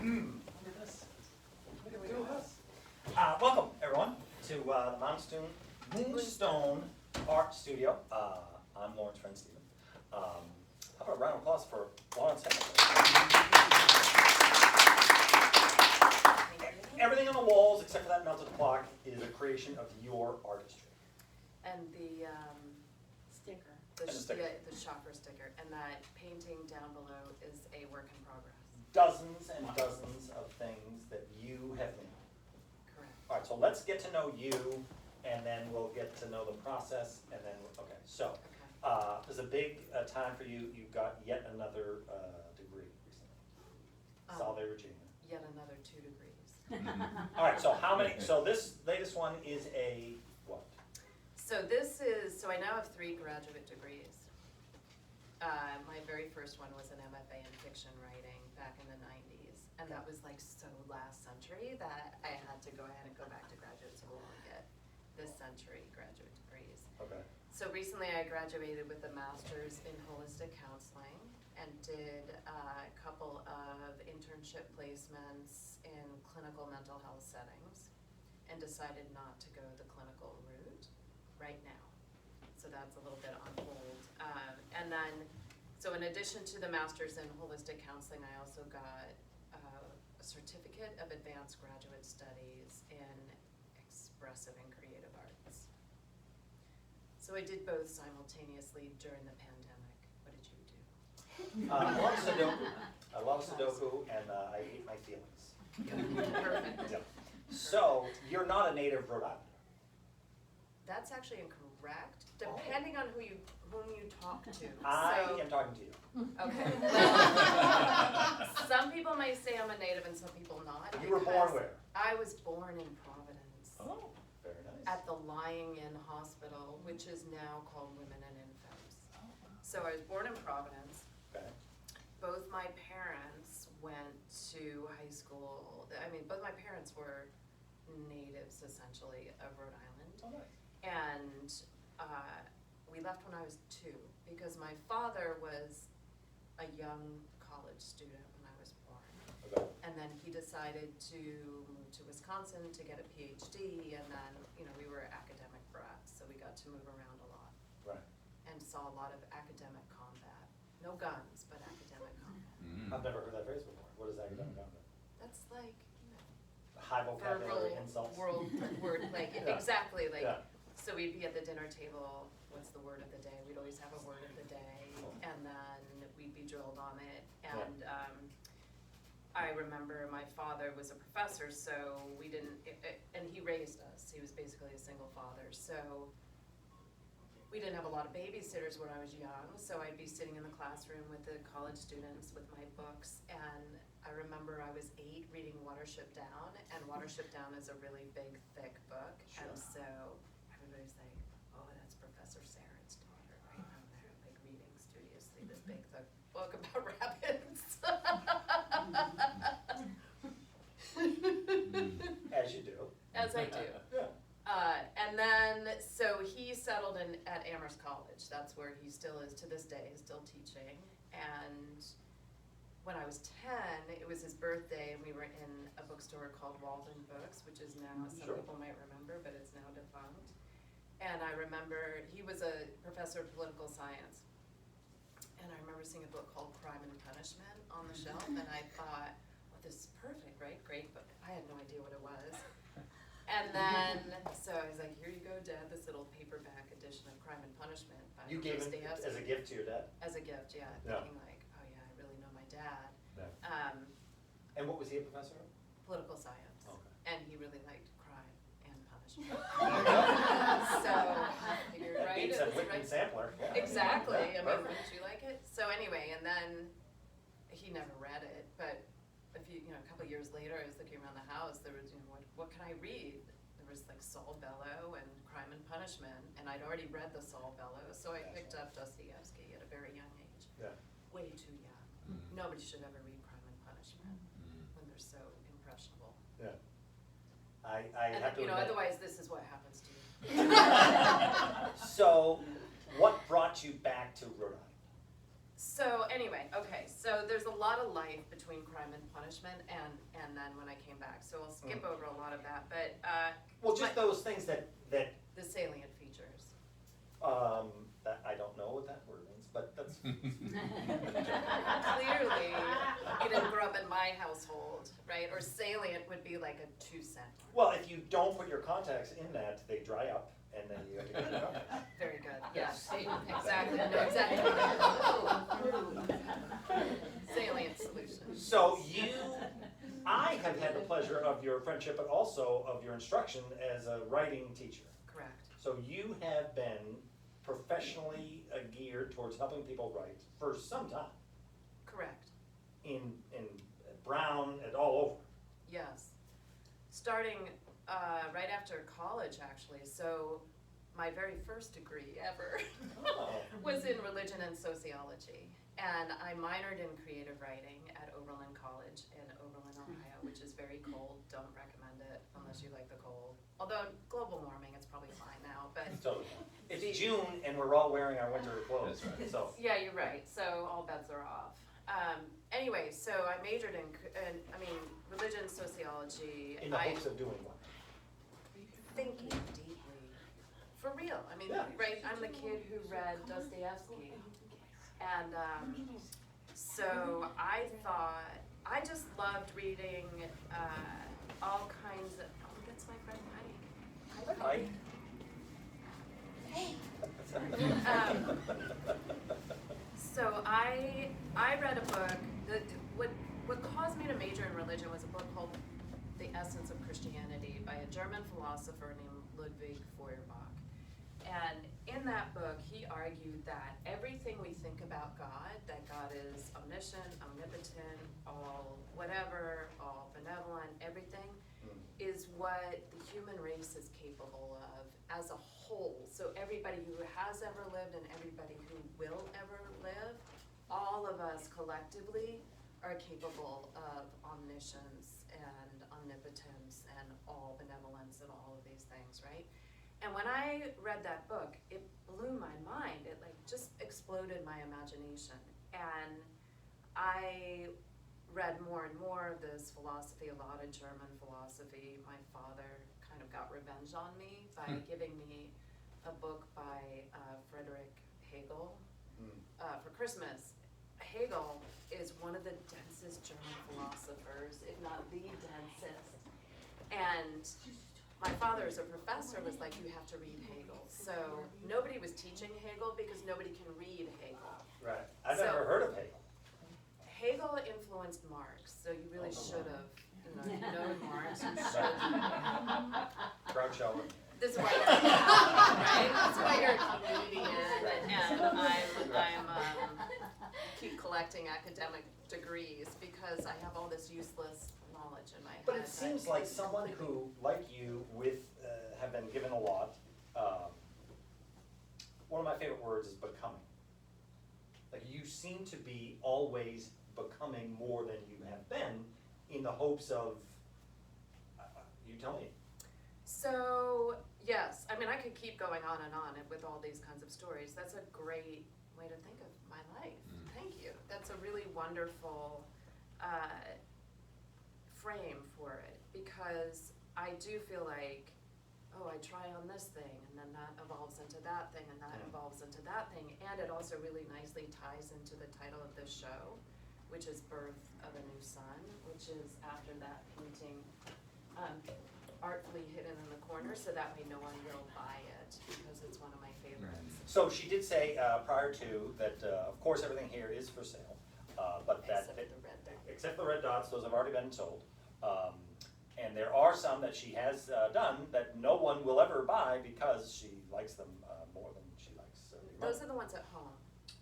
Look at this. Look at this. Welcome, everyone, to the Moonstone Art Studio. I'm Lauren's friend, Stephen. How about a round of applause for Lawrence? Everything on the walls, except for that melted clock, is a creation of your artistry. And the Sticker. the shopper sticker, and that painting down below is a work in progress. Dozens and dozens of things that you have made. Correct. All right, so let's get to know you, and then we'll get to know the process, and then, okay. So, Okay. there's a big time for you. You got yet another degree recently. Salve Regina. Yet another 2 degrees. All right, so how many, so this latest one is a what? So I now have 3 graduate degrees. My very first one was an MFA in fiction writing back in the 90s. And that was like so last century that I had to go ahead and go back to graduate school and get this century graduate degrees. Okay. So recently I graduated with a master's in holistic counseling and did a couple of internship placements in clinical mental health settings and decided not to go the clinical route right now. So that's a little bit on hold. And then, so in addition to the master's in holistic counseling, I also got a certificate of advanced graduate studies in expressive and creative arts. So I did both simultaneously during the pandemic. What did you do? I love Sudoku. I love Sudoku, and I hate my feelings. Perfect. Yeah. So, you're not a native Rhode Islander. That's actually incorrect, depending on whom you talk to. I So- am talking to you. Okay. Well, some people may say I'm a native and some people not. You were born because where? I was born in Providence. Oh, very nice. At the Lying In Hospital, which is now called Women and Infants. So I was born in Providence. Okay. Both my parents went to high school. I mean, both my parents were natives, essentially, of Rhode Island. Oh, nice. And we left when I was 2 because my father was a young college student when I was born. Okay. And then he decided to move to Wisconsin to get a PhD, and then, we were academic brats, so we got to move around a lot Right. and saw a lot of academic combat. No guns, but academic combat. I've never heard that phrase before. What is academic combat? That's like, High vocabulary verbal insults. word, like, Yeah. exactly, like, Yeah. so we'd be at the dinner table, what's the word of the day? We'd always have a word of the day, and then we'd be drilled on it, and, I remember my father was a professor, so we didn't, and he raised us, he was basically a single father, so we didn't have a lot of babysitters when I was young, so I'd be sitting in the classroom with the college students with my books, and I remember I was 8 reading Watership Down, and Watership Down is a really big, thick book, and so everybody's like, oh, that's Professor Sarat's daughter, right? I'm there, like, reading studiously this big, thick book about rabbits. As you do. As I do. Yeah. And then, so he settled at Amherst College. That's where he still is to this day, still teaching. And when I was 10, it was his birthday, and we were in a bookstore called Walden Books, which is now, some people might remember, but it's now defunct. And I remember, he was a professor of political science. And I remember seeing a book called Crime and Punishment on the shelf, and I thought, well, this is perfect, right? Great, but I had no idea what it was. And then, so I was like, here you go, Dad, this little paperback edition of Crime and Punishment by You gave it Dostoevsky. as a gift to your dad? As a gift, yeah. Yeah. Thinking like, oh yeah, I really know my dad. Yeah. And what was he a professor of? Political science. Okay. And he really liked crime and punishment. There you go. So, you're That right. beats a it was Whitman right. sampler. Yeah. Exactly. Yeah, I mean, perfect. wouldn't you like it? So anyway, and then he never read it, but a couple of years later, I was looking around the house. There was, what can I read? There was like Saul Bellow and Crime and Punishment, and I'd already read the Saul Bellow, so I picked up Dostoevsky at a very young age. Yeah. Way too young. Nobody should ever read Crime and Punishment when they're so impressionable. Yeah. I And have to admit. otherwise this is what happens to you. So, what brought you back to Rhode Island? So anyway, okay, so there's a lot of life between Crime and Punishment and then when I came back, so I'll skip over a lot of that, but, Well, just those things that, the salient features. that I don't know what that word means, but that's. Clearly, you didn't grow up in my household, right? Or salient would be like a 2-cent. Well, if you don't put your contacts in that, they dry up, and then you have to get it out. Very good, yes, exactly, no, exactly. Salient solutions. So I have had the pleasure of your friendship, but also of your instruction as a writing teacher. Correct. So you have been professionally geared towards helping people write for some time, Correct, in Brown and all over. yes. Starting right after college, actually, so my very first degree ever Oh. was in religion and sociology. And I minored in creative writing at Oberlin College in Oberlin, Ohio, which is very cold. Don't recommend it unless you like the cold. Although global warming, it's probably fine now, but So it's June and we're all wearing our winter clothes. That's right. So yeah, you're right. So all bets are off. Anyway, so I majored in religion, sociology. in the hopes of doing what? Thinking deeply. For real. I mean, Yeah. right, I'm the kid who read Dostoevsky. And so I thought, I just loved reading all kinds of, oh, that's my friend Mike. Hi, Mike. So I read a book, what caused me to major in religion was a book called The Essence of Christianity by a German philosopher named Ludwig Feuerbach. And in that book, he argued that everything we think about God, that God is omniscient, omnipotent, all whatever, all benevolent, everything, is what the human race is capable of as a whole. So everybody who has ever lived and everybody who will ever live, all of us collectively are capable of omniscience and omnipotence and all benevolence and all of these things, right? And when I read that book, it blew my mind. It like just exploded my imagination. And I read more and more of this philosophy, a lot of German philosophy. My father kind of got revenge on me by giving me a book by Friedrich Hegel for Christmas. Hegel is one of the densest German philosophers, if not the densest. And my father, as a professor, was like, you have to read Hegel. So nobody was teaching Hegel because nobody can read Hegel. Right. I've So- never heard of Hegel. Hegel influenced Marx, so you really should have, known Marx. You should. Groucho. This is why you're, right? That's why you're a comedian, and I'm keep collecting academic degrees because I have all this useless knowledge in my head. But it seems like someone who, like you, have been given a lot. One of my favorite words is becoming. Like you seem to be always becoming more than you have been, in the hopes of. You tell me. So, yes, I mean, I could keep going on and on with all these kinds of stories. That's a great way to think of my life. Thank you. That's a really wonderful frame for it, because I do feel like, oh, I try on this thing, and then that evolves into that thing, and that evolves into that thing, and it also really nicely ties into the title of this show, which is Birth of a New Sun, which is after that painting artfully hidden in the corner, so that way no one will buy it, because it's one of my favorites. So she did say prior to that, of course, everything here is for sale, but that. Except the red dot. Except the red dots, those have already been sold. And there are some that she has done that no one will ever buy because she likes them more than she likes. Those are the ones at home.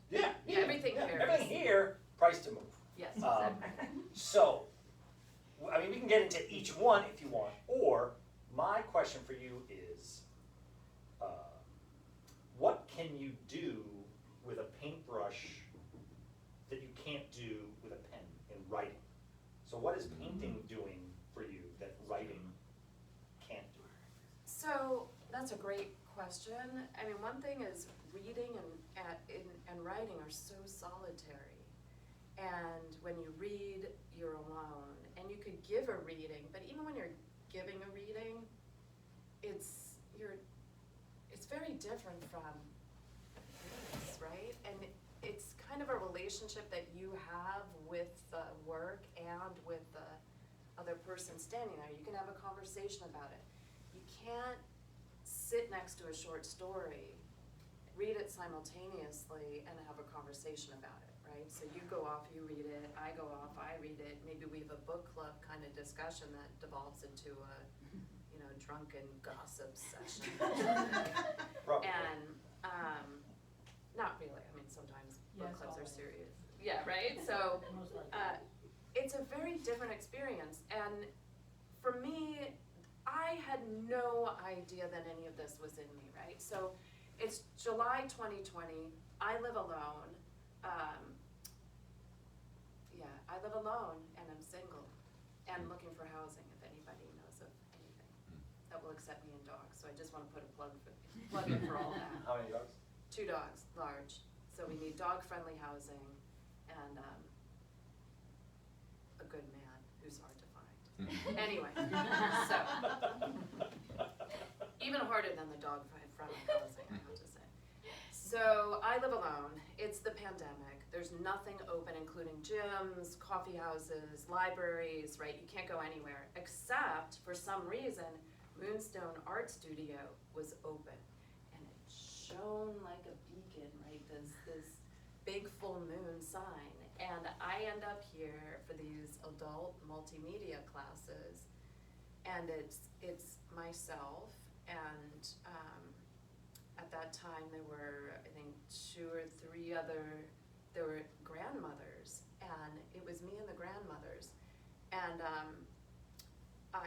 Yeah, Yeah, everything here Everything is- here, price to move. Yes, Um, exactly. So, I mean, we can get into each one if you want, or my question for you is, what can you do with a paintbrush that you can't do with a pen in writing? So what is painting doing for you that writing can't do? So that's a great question. I mean, one thing is reading and writing are so solitary. And when you read, you're alone. And you could give a reading, but even when you're giving a reading, it's very different from this, right? And it's kind of a relationship that you have with the work and with the other person standing there. You can have a conversation about it. You can't sit next to a short story, read it simultaneously, and have a conversation about it, right? So you go off, you read it, I go off, I read it. Maybe we have a book club kind of discussion that devolves into a drunken gossip session. And not really. I mean, sometimes book clubs are serious. Yeah, right? So it's a very different experience. And for me, I had no idea that any of this was in me, right? So it's July 2020. I live alone. I live alone, and I'm single and looking for housing, if anybody knows of anything that will accept me and dogs. So I just want to put a plug in for all that. How many dogs? 2 dogs, large. So we need dog-friendly housing and a good man who's hard to find. Anyway, so even harder than the dog-friendly housing, I have to say. So I live alone. It's the pandemic. There's nothing open, including gyms, coffee houses, libraries, right? You can't go anywhere, except for some reason, Moonstone Art Studio was open. And it shone like a beacon, right? This big full moon sign. And I end up here for these adult multimedia classes. And it's myself, and at that time there were, I think, 2 or 3 other, there were grandmothers, and it was me and the grandmothers. And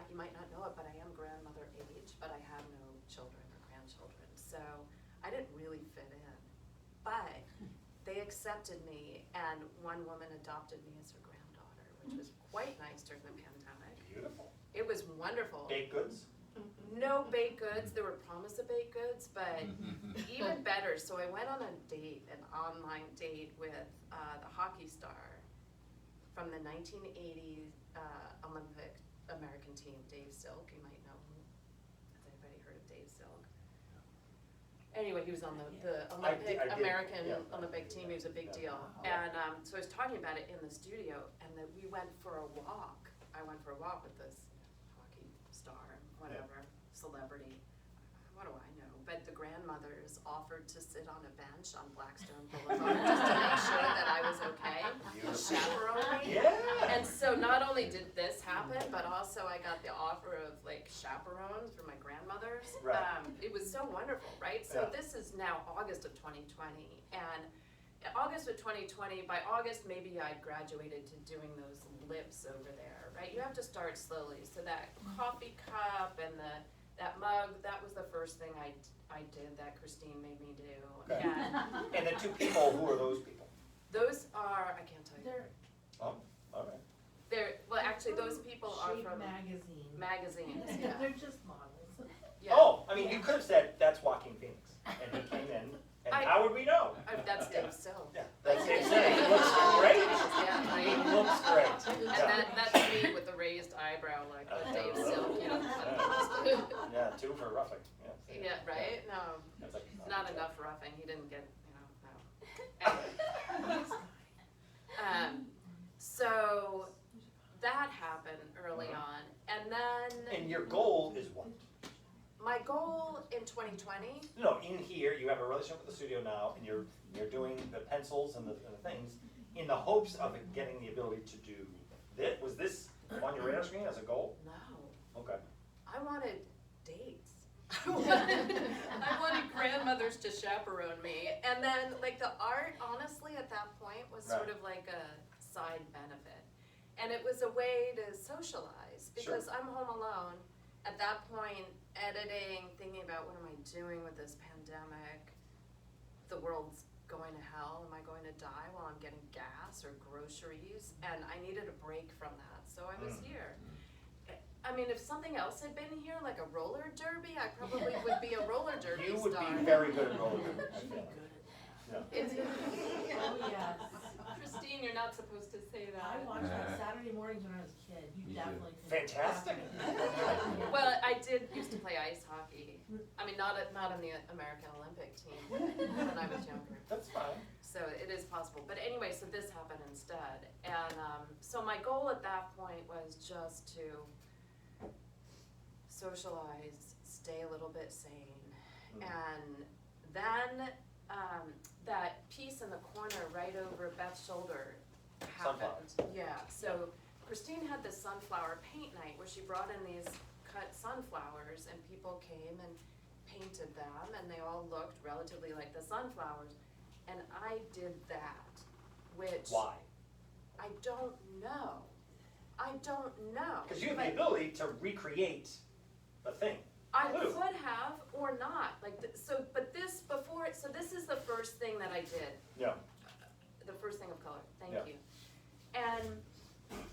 you might not know it, but I am grandmother age, but I have no children or grandchildren. So I didn't really fit in, but they accepted me, and one woman adopted me as her granddaughter, which was quite nice during the pandemic. Beautiful. It was wonderful. Baked goods? No baked goods. There were promise of baked goods, but even better. So I went on a date, an online date with the hockey star from the 1980 Olympic American team, Dave Silk. You might know him. Has anybody heard of Dave Silk? Anyway, he was on the Olympic American Olympic team. He was a big deal. And so I was talking about it in the studio, and then we went for a walk. I went for a walk with this hockey star, whatever, celebrity. What do I know? But the grandmothers offered to sit on a bench on Blackstone Boulevard just to make sure that I was okay. Chaperone me. Yeah. And so not only did this happen, but also I got the offer of like chaperones for my grandmothers. Right. It was so wonderful, right? So Yeah. this is now August of 2020, and August of 2020, by August maybe I'd graduated to doing those lips over there, right? You have to start slowly. So that coffee cup and that mug, that was the first thing I did that Christine made me do. Okay. And And the 2 people, who are those people? those are, I can't tell you. They're Oh, all right. Well, actually, those people are Shape from magazine. magazines, yeah. They're just models. Yeah. Oh, I mean, you could have said, that's Joaquin Phoenix, and he came in, and how would we know? That's Dave Silk. Yeah, that's Dave Silk. He looks great. Yeah, He right. looks great. And that's me with the raised eyebrow, like with Dave Silk, you know. Yeah, 2 for roughing, yeah. Yeah, right? No, That's like, not enough roughing. He didn't get, no. Anyway. So that happened early on, and then And your goal is what? my goal in 2020. No, in here, you have a relationship with the studio now, and you're doing the pencils and the things in the hopes of getting the ability to do this. Was this on your radar screen as a goal? No, Okay. I wanted dates. I wanted grandmothers to chaperone me, and then like the art, honestly, at that point was sort of like a side benefit, and it was a way to socialize because I'm home alone. At that point, editing, thinking about what am I doing with this pandemic? The world's going to hell. Am I going to die while I'm getting gas or groceries? And I needed a break from that, so I was here. I mean, if something else had been here, like a roller derby, I probably would be a roller derby You would star. be very good at roller derby. She'd be good at that. Yeah. It's, Oh, yes. Christine, you're not supposed to say I that. watched that Saturday mornings when I was a kid. You Me too. definitely could. Fantastic. Well, I did used to play ice hockey. I mean, not on the American Olympic team when I was younger. That's fine. So it is possible. But anyway, so this happened instead. And so my goal at that point was just to socialize, stay a little bit sane. And then that piece in the corner right over Beth's shoulder happened. Sunflower. Yeah, so Christine had this sunflower paint night where she brought in these cut sunflowers and people came and painted them and they all looked relatively like the sunflowers. And I did that, which Why? I don't know. I don't know. Because you have But the ability to recreate a thing. I Blue. could have or not, but this before, so this is the first thing that I did, Yeah. the first thing of color, thank Yeah. you. And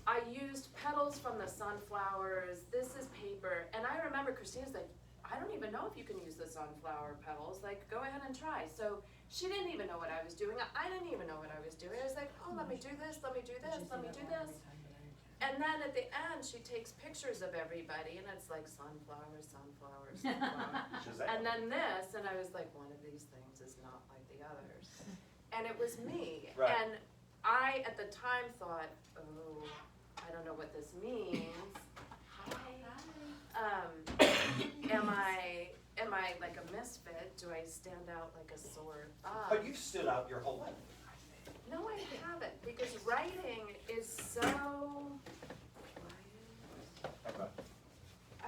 I used petals from the sunflowers, this is paper, and I remember Christina's like, I don't even know if you can use the sunflower petals, like, go ahead and try. So she didn't even know what I was doing, I didn't even know what I was doing, I was like, oh, let me do this, let me do this, let me do this. And then at the end, she takes pictures of everybody, and it's like sunflowers, sunflowers, sunflowers. Shazam. And then this, and I was like, one of these things is not like the others. And it was me. Right. And I, at the time, thought, oh, I don't know what this means. Am I like a misfit? Do I stand out like a sore thumb? But you've stood out your whole life. No, I haven't, because writing is so quiet. Okay.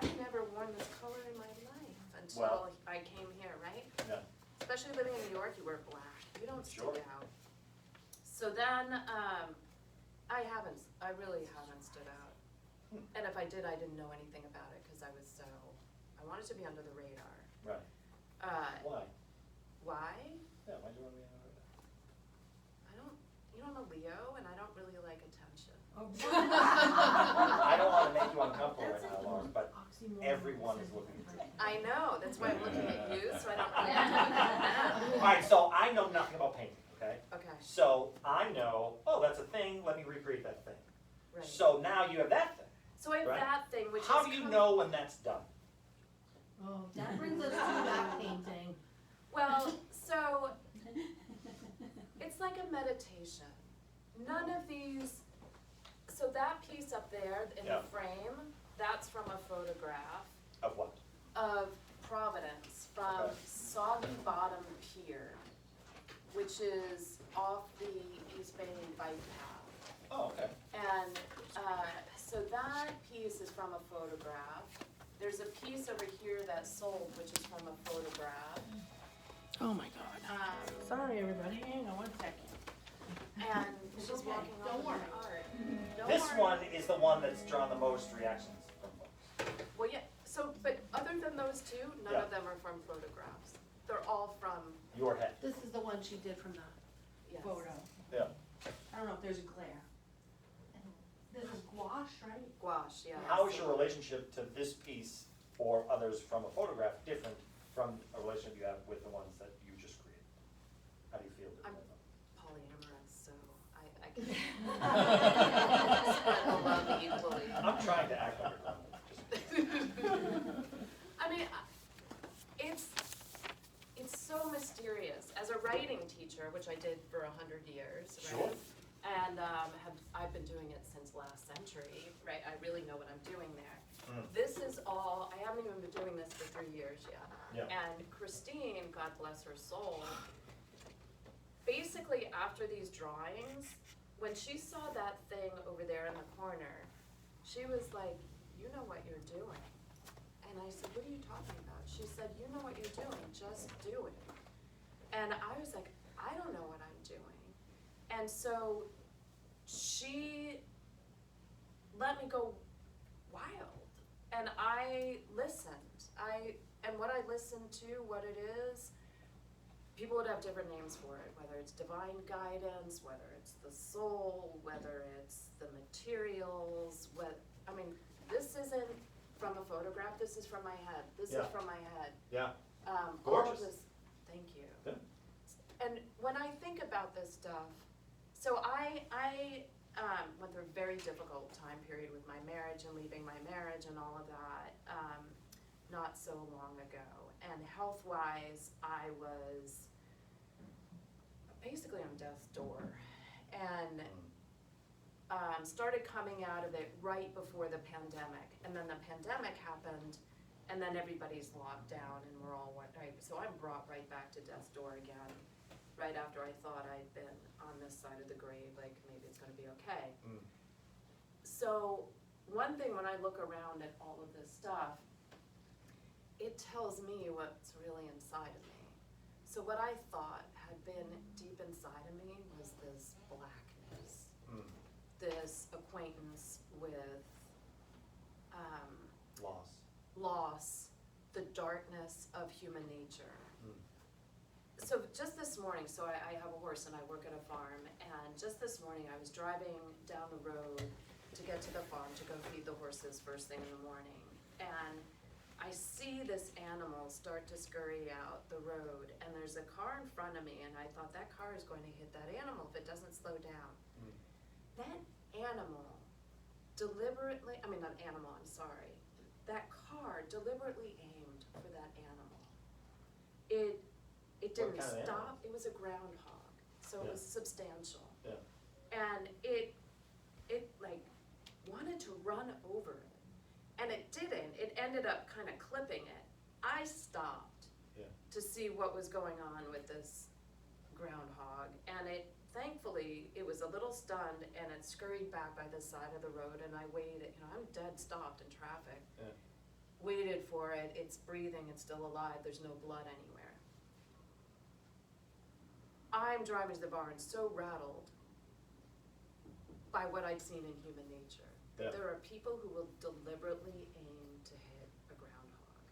I've never worn this color in my life until Well. I came here, right? Yeah. Especially living in New York, you wear black, you don't stick Sure. out. So then, I really haven't stood out. And if I did, I didn't know anything about it, cause I wanted to be under the radar. Right. Why? Why? Yeah, why'd you want to be another? I'm a Leo and I don't really like attention. I don't want to make you uncomfortable right That's now, a Lauren, but oxymoron. everyone is looking at you. I know, that's why I'm looking at you, so I don't really have to look at them. Alright, so I know nothing about painting, okay? Okay, So I know, oh, that's a thing, let me recreate that thing. right. So now you have that thing. So I have right. that thing, which is How do you know when that's done? Oh, that brings us to that painting. Well, so it's like a meditation. None of these, so that piece up there in Yeah. the frame, that's from a photograph Of what? of Providence from Okay. Soggy Bottom Pier, which is off the East Bay bike path. Oh, okay. And so that piece is from a photograph. There's a piece over here that's sold, which is from a photograph. Oh my God. Sorry, everybody. Hang on 1 second. And she's okay. walking Don't on worry. art. Don't This worry. one is the one that's drawn the most reactions from folks. Well, yeah, so, but other than those two, none Yeah. of them are from photographs. They're all from, Your head. This is the one she did from the yes. photo. Yeah. I don't know if there's a glare. This is gouache, right? Gouache, yeah. How is so- your relationship to this piece or others from a photograph different from a relationship you have with the ones that you just created? How do you feel I'm about that? polyamorous, so I can spread the love equally. I'm trying to act like just I mean, it's so mysterious. As a writing teacher, which I did for 100 years, right? Sure. And I've been doing it since last century, right? I really know what I'm doing there. This is all, I haven't even been doing this for 3 years yet. Yeah. And Christine, God bless her soul, basically after these drawings, when she saw that thing over there in the corner, she was like, you know what you're doing. And I said, what are you talking about? She said, you know what you're doing, just do it. And I was like, I don't know what I'm doing. And so she let me go wild. And I listened. And what I listened to, what it is, people would have different names for it, whether it's divine guidance, whether it's the soul, whether it's the materials, this isn't from a photograph, this is from my head, this Yeah. is from my head. Yeah. All Gorgeous. of this, thank you. Good. And when I think about this stuff, so I through a very difficult time period with my marriage and leaving my marriage and all of that, not so long ago. And health-wise, I was basically on death's door. And started coming out of it right before the pandemic. And then the pandemic happened, and then everybody's locked down and we're all right. So I'm brought right back to death's door again, right after I thought I'd been on this side of the grave, like maybe it's gonna be okay. So one thing when I look around at all of this stuff, it tells me what's really inside of me. So what I thought had been deep inside of me was this blackness, this acquaintance with loss, the darkness of human nature. So just this morning, so I have a horse and I work at a farm, and just this morning I was driving down the road to get to the farm to go feed the horses first thing in the morning, and I see this animal start to scurry out the road, and there's a car in front of me, and I thought that car is going to hit that animal if it doesn't slow down. That animal deliberately, that car deliberately aimed for that animal. It didn't stop, it was a groundhog, so it was substantial. Yeah. And it like wanted to run over it. And it didn't, it ended up kind of clipping it. I stopped to see what was going on with this groundhog, and thankfully, it was a little stunned, and it scurried back by the side of the road, and I waited, I'm dead stopped in traffic. Waited for it, it's breathing, it's still alive, there's no blood anywhere. I'm driving to the barn so rattled by what I'd seen in human nature. Yeah. There are people who will deliberately aim to hit a groundhog.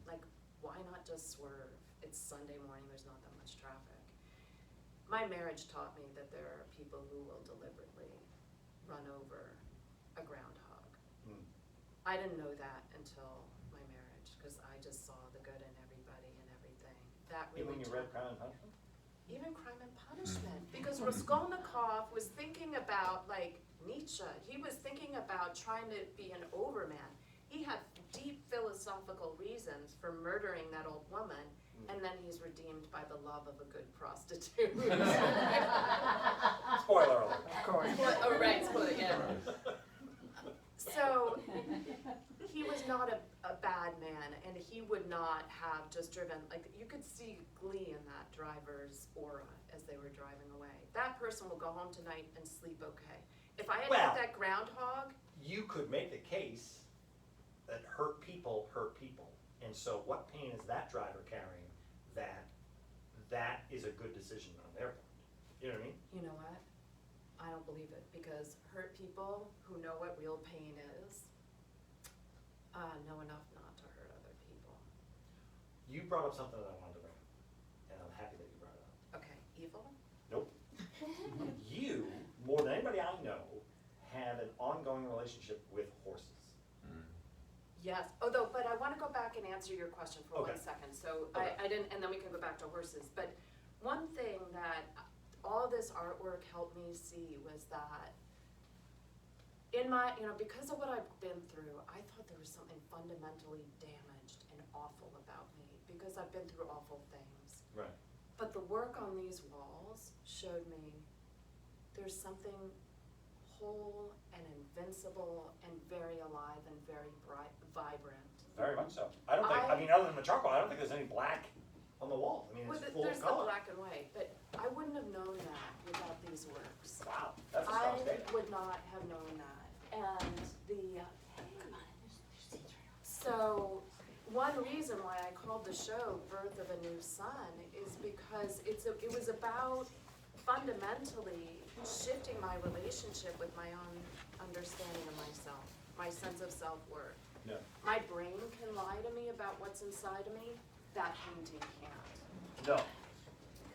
Like, why not just swerve? It's Sunday morning, there's not that much traffic. My marriage taught me that there are people who will deliberately run over a groundhog. I didn't know that until my marriage, because I just saw the good in everybody and everything. That really Even when you read Crime and Punishment? Even Crime and Punishment, because Raskolnikov was thinking about, like, Nietzsche. He was thinking about trying to be an overman. He had deep philosophical reasons for murdering that old woman, and then he's redeemed by the love of a good prostitute. Spoiler alert. Of course. Oh, right, spoiler, yeah. So, he was not a bad man, and he would not have just driven, like, you could see glee in that driver's aura as they were driving away. That person will go home tonight and sleep okay. If I had hit that groundhog. You could make the case that hurt people. And so what pain is that driver carrying that is a good decision on their part? You know what I mean? You know what? I don't believe it, because hurt people who know what real pain is, know enough not to hurt other people. You brought up something that I wanted to bring up, and I'm happy that you brought it up. Okay, evil? Nope. You, more than anybody I know, have an ongoing relationship with horses. Yes, although, but I wanna go back and answer your question for Okay. 1 second. So Okay. I didn't, and then we can go back to horses. But one thing that all this artwork helped me see was that in my, because of what I've been through, I thought there was something fundamentally damaged and awful about me, because I've been through awful things. Right. But the work on these walls showed me there's something whole and invincible and very alive and very bright, vibrant. Very much so. I don't think, other than the charcoal, I don't think there's any black on the wall. I mean, Well, it's full there's of the color. black and white, but I wouldn't have known that without these works. Wow, that's a I strong statement. would not have known that. And so one reason why I called the show Birth of a New Sun is because it was about fundamentally shifting my relationship with my own understanding of myself, my sense of self-worth. Yeah. My brain can lie to me about what's inside of me, that painting can't. No.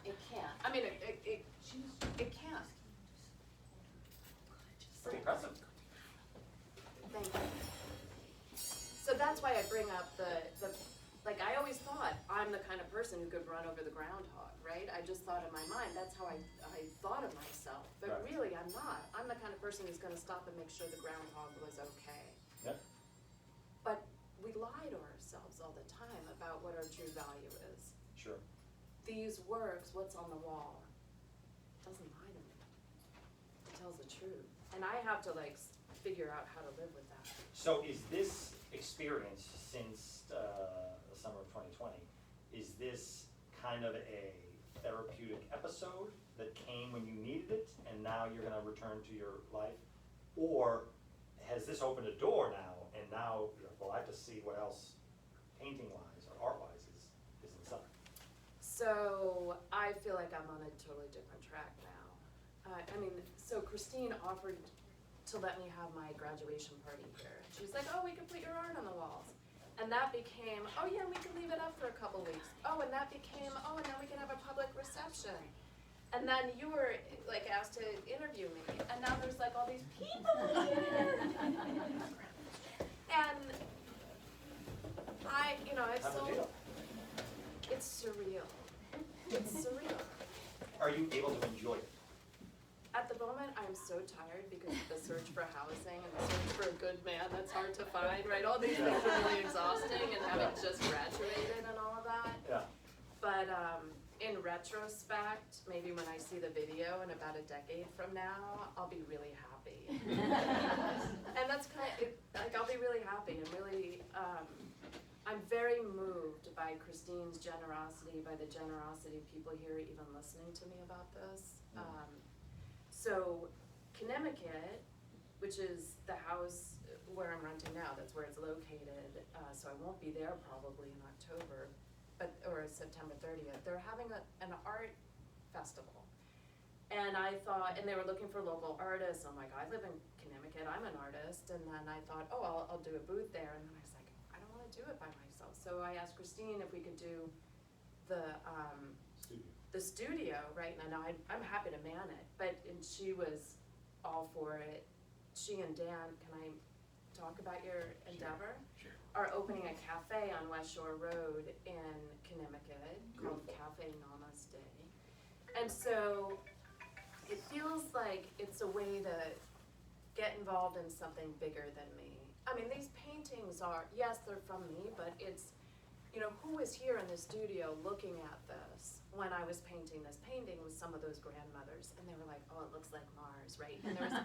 It can't. I mean, it can't. Pretty impressive. Thank you. So that's why I bring up the Like, I always thought I'm the kind of person who could run over the groundhog, right? I just thought in my mind, that's how I thought of myself. But Right. really, I'm not. I'm the kind of person who's gonna stop and make sure the groundhog was okay. Yep. But we lie to ourselves all the time about what our true value is. Sure. These works, what's on the wall, doesn't lie to me. It tells the truth. And I have to like figure out how to live with that. So is this experience since the summer of 2020, is this kind of a therapeutic episode that came when you needed it and now you're gonna return to your life? Or has this opened a door now and now, you're like, well, I have to see what else painting-wise or art-wise is inside? So I feel like I'm on a totally different track now. I mean, so Christine offered to let me have my graduation party here. She's like, oh, we can put your art on the walls. And that became, oh yeah, we can leave it up for a couple weeks. Oh, and that became, oh, and then we can have a public reception. And then you were like asked to interview me, and now there's like all these people here. And it's How's it so, feel? it's surreal. It's surreal. Are you able to enjoy it? At the moment, I'm so tired because of the search for housing and the search for a good man that's hard to find, right? All these things are really exhausting, and having just graduated and all of that. Yeah. But in retrospect, maybe when I see the video in about a decade from now, I'll be really happy. And that's I'll be really happy and really, I'm very moved by Christine's generosity, by the generosity of people here even listening to me about this. So Connecticut, which is the house where I'm renting now, that's where it's located, so I won't be there probably in October, or September 30th. They're having an art festival. And I thought, and they were looking for local artists. I'm like, I live in Connecticut, I'm an artist. And then I thought, oh, I'll do a booth there. And then I was like, I don't wanna do it by myself. So I asked Christine if we could do the studio, right? And I know I'm happy to man it, and she was all for it. She and Dan, can I talk about your endeavor? Sure. Are opening a cafe on West Shore Road in Connecticut called Cafe Namaste. And so it feels like it's a way to get involved in something bigger than me. I mean, these paintings are, yes, they're from me, but it's, who was here in the studio looking at this when I was painting this painting with some of those grandmothers, and they were like, oh, it looks like Mars, right? And there was,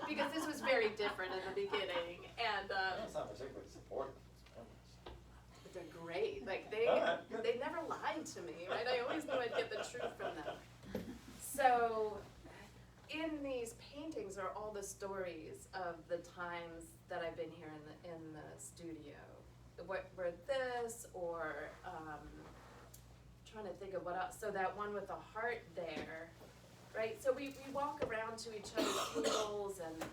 because this was very different in the beginning, and That's not particularly supportive. but they're great. Like Good. they never lied to me, right? I always knew I'd get the truth from them. So in these paintings are all the stories of the times that I've been here in the studio. Where this, or trying to think of what else. So that one with the heart there, right? So we walk around to each other's tables and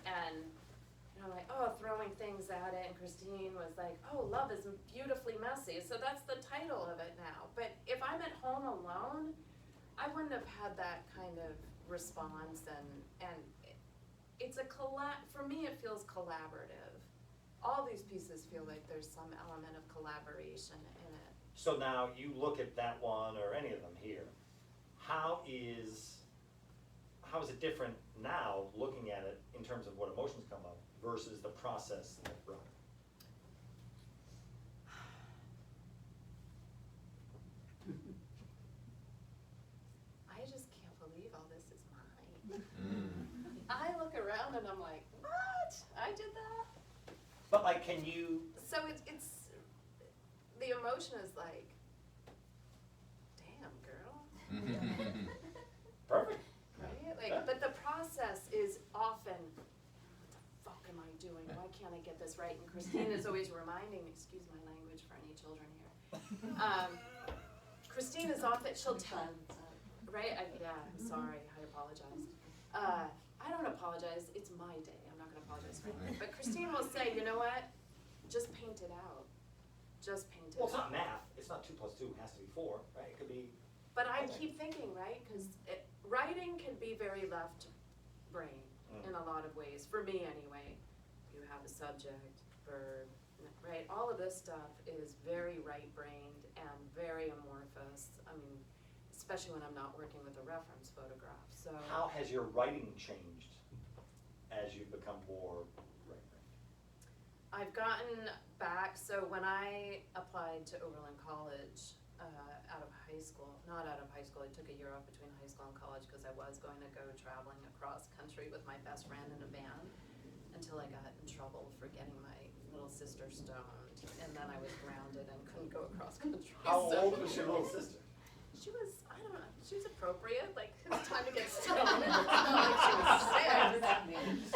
like, oh, throwing things at it. And Christine was like, oh, love is beautifully messy. So that's the title of it now. But if I'm at home alone, I wouldn't have had that kind of response. And it's for me, it feels collaborative. All these pieces feel like there's some element of collaboration in it. So now you look at that one or any of them here, how is it different now looking at it in terms of what emotions come up versus the process that brought it? I just can't believe all this is mine. I look around and I'm like, what? I did that? But like, can you, So it's the emotion is like, damn, girl. perfect. Right? Like, but the process is often, what the fuck am I doing? Why can't I get this right? And Christine is always reminding me, excuse my language for any children here. Christine is often, she'll tell, right? I'm sorry, I apologize. I don't apologize, it's my day, I'm not gonna apologize for anything. But Christine will say, you know what? Just paint it out. Just paint it Well, it's out. not math, it's not 2 + 2 has to be 4, right? It could be, But I keep thinking, right, because writing can be very left brain in a lot of ways, for me anyway. You have a subject, verb, right? All of this stuff is very right-brained and very amorphous. I mean, especially when I'm not working with a reference photograph, so. How has your writing changed as you've become more right-brained? I've gotten back, so when I applied to Oberlin College, out of high school, not out of high school, I took a year off between high school and college because I was going to go traveling across country with my best friend in a van until I got in trouble for getting my little sister stoned, and then I was grounded and couldn't go across country. How so- old was your little sister? She was, I don't know, she was appropriate, like, it's time to get stoned. It's not like she was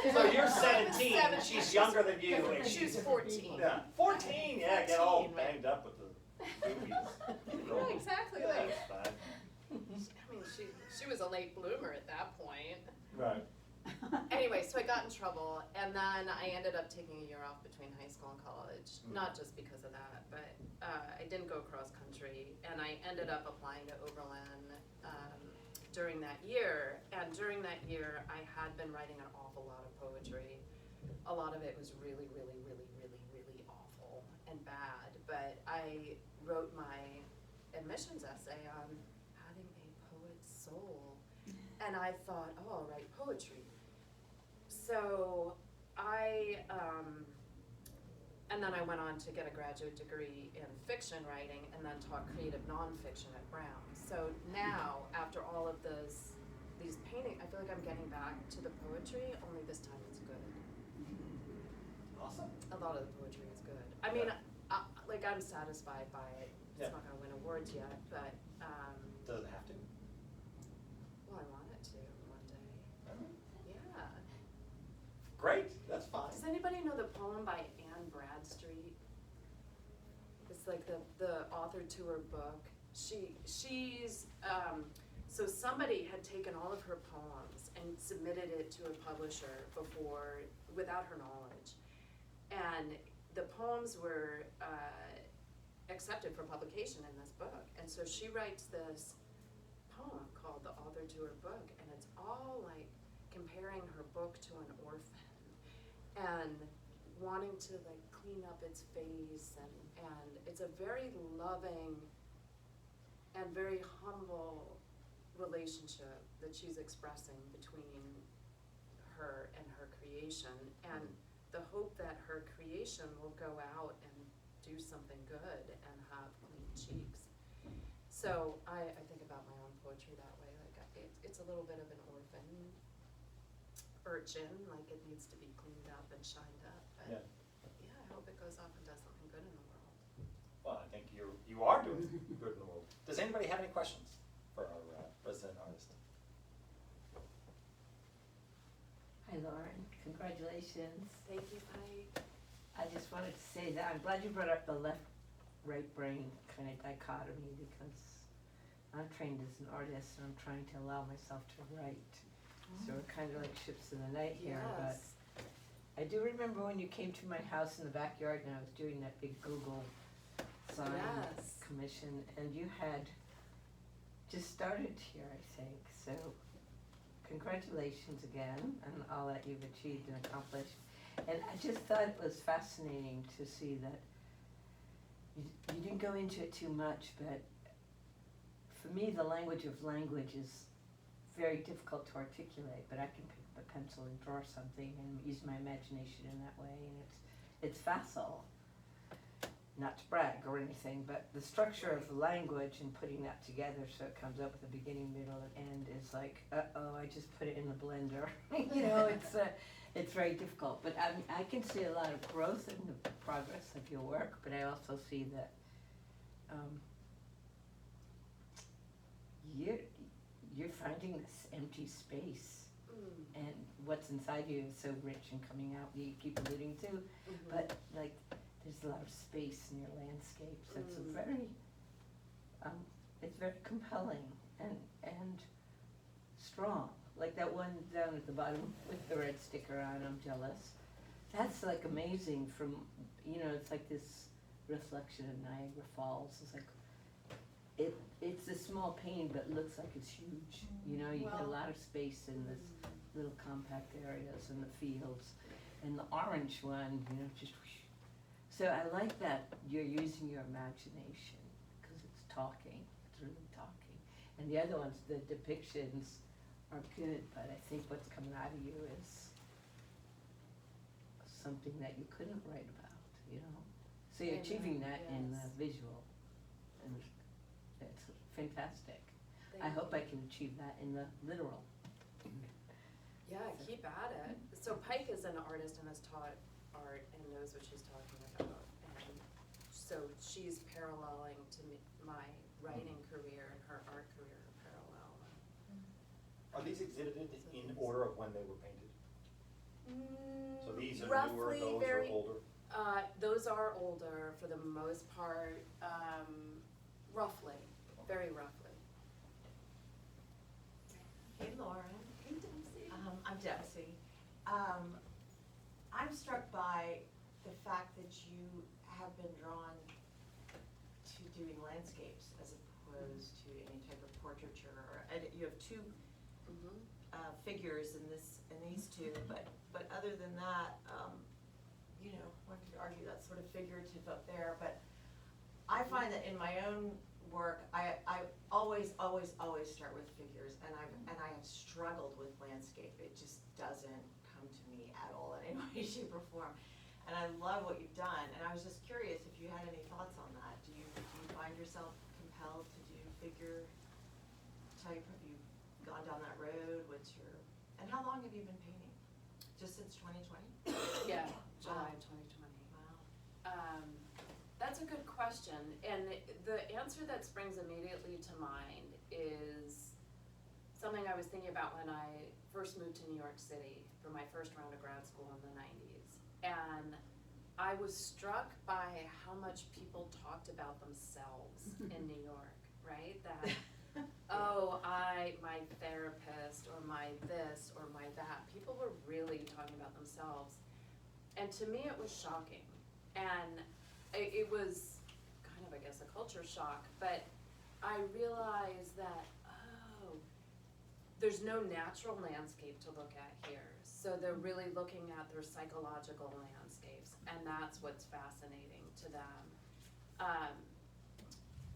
6. So you're I was 17, she's younger than you, and She was she's 14. Yeah, 14, yeah, get all 14, right. banged up with the boobies. Yeah, exactly, Yeah, like, it's fine. I mean, she was a late bloomer at that point. Right. Anyway, so I got in trouble, and then I ended up taking a year off between high school and college. Not just because of that, but I didn't go cross country, and I ended up applying to Oberlin during that year. And during that year, I had been writing an awful lot of poetry. A lot of it was really, really, really, really, really awful and bad. But I wrote my admissions essay on having a poet's soul, and I thought, oh, I'll write poetry. So and then I went on to get a graduate degree in fiction writing and then taught creative nonfiction at Brown. So now, after all of these paintings, I feel like I'm getting back to the poetry, only this time it's good. Awesome. A lot of the poetry is good. I mean, like, I'm satisfied by it. It's Yeah. not gonna win awards yet, but, Does it have to? well, I want it to one day. Yeah. Great, that's fine. Does anybody know the poem by Anne Bradstreet? It's like the author to her book. She's so somebody had taken all of her poems and submitted it to a publisher before, without her knowledge. And the poems were accepted for publication in this book. And so she writes this poem called The Author to Her Book, and it's all like comparing her book to an orphan and wanting to like clean up its face, and it's a very loving and very humble relationship that she's expressing between her and her creation, and the hope that her creation will go out and do something good and have clean cheeks. So I think about my own poetry that way, like it's a little bit of an orphan urchin, like it needs to be cleaned up and shined up, but Yeah. yeah, I hope it goes off and does something good in the world. Well, I think you are doing good in the world. Does anybody have any questions for our resident artist? Hi Lauren, congratulations. Thank you, Pike. I just wanted to say that I'm glad you brought up the left-right brain kind of dichotomy, because I'm trained as an artist and I'm trying to allow myself to write. So we're kind of like ships in the night here, but Yes. I do remember when you came to my house in the backyard and I was doing that big Google sign Yes. commission, and you had just started here, I think. So congratulations again on all that you've achieved and accomplished. And I just thought it was fascinating to see that you didn't go into it too much, but for me, the language of language is very difficult to articulate, but I can pick up a pencil and draw something and use my imagination in that way, and it's facile. Not to brag or anything, but the structure of the language and putting that together so it comes up with a beginning, middle, and end is like, uh-oh, I just put it in the blender. You know, it's very difficult. But I can see a lot of growth in the progress of your work, but I also see that you're finding this empty space, and what's inside you is so rich and coming out, you keep alluding to, but like there's a lot of space in your landscapes. It's a very it's very compelling and strong. Like that one down at the bottom with the red sticker on, I'm jealous. That's like amazing from, you know, it's like this reflection of Niagara Falls. It's like, it's a small painting, but it looks like it's huge. You know, you get a Well- lot of space in this little compact areas in the fields. And the orange one, you know, just whoosh. So I like that you're using your imagination, because it's talking, it's really talking. And the other ones, the depictions are good, but I think what's coming out of you is something that you couldn't write about, you know? So you're achieving that in the Yes. visual, and it's fantastic. I Thank hope you. I can achieve that in the literal. Yeah, keep at it. So Pike is an artist and has taught art and knows what she's talking about. And so she's paralleling to me, my writing career and her art career are parallel. Are these exhibited in order of when they were painted? So these are newer, Roughly, those are very, older? those are older for the most part, roughly, very roughly. Hey Lauren, Hey, Dempsey. I'm Dempsey. I'm struck by the fact that you have been drawn to doing landscapes as opposed to any type of portraiture. And you have two Mhm. figures in these two, but other than that, you know, one could argue that's sort of figurative up there, but I find that in my own work, I always start with figures, and I have struggled with landscape. It just doesn't come to me at all in any way, shape, or form. And I love what you've done, and I was just curious if you had any thoughts on that. Do you find yourself compelled to do figure type? Have you gone down that road? And how long have you been painting? Just since 2020? Yeah, Wow. July of 2020. Wow. That's a good question, and the answer that springs immediately to mind is something I was thinking about when I first moved to New York City for my first round of grad school in the 90s. And I was struck by how much people talked about themselves in New York, right? That, oh, my therapist, or my this, or my that. People were really talking about themselves. And to me, it was shocking. And it was kind of, I guess, a culture shock, but I realized that, oh, there's no natural landscape to look at here. So they're really looking at their psychological landscapes, and that's what's fascinating to them.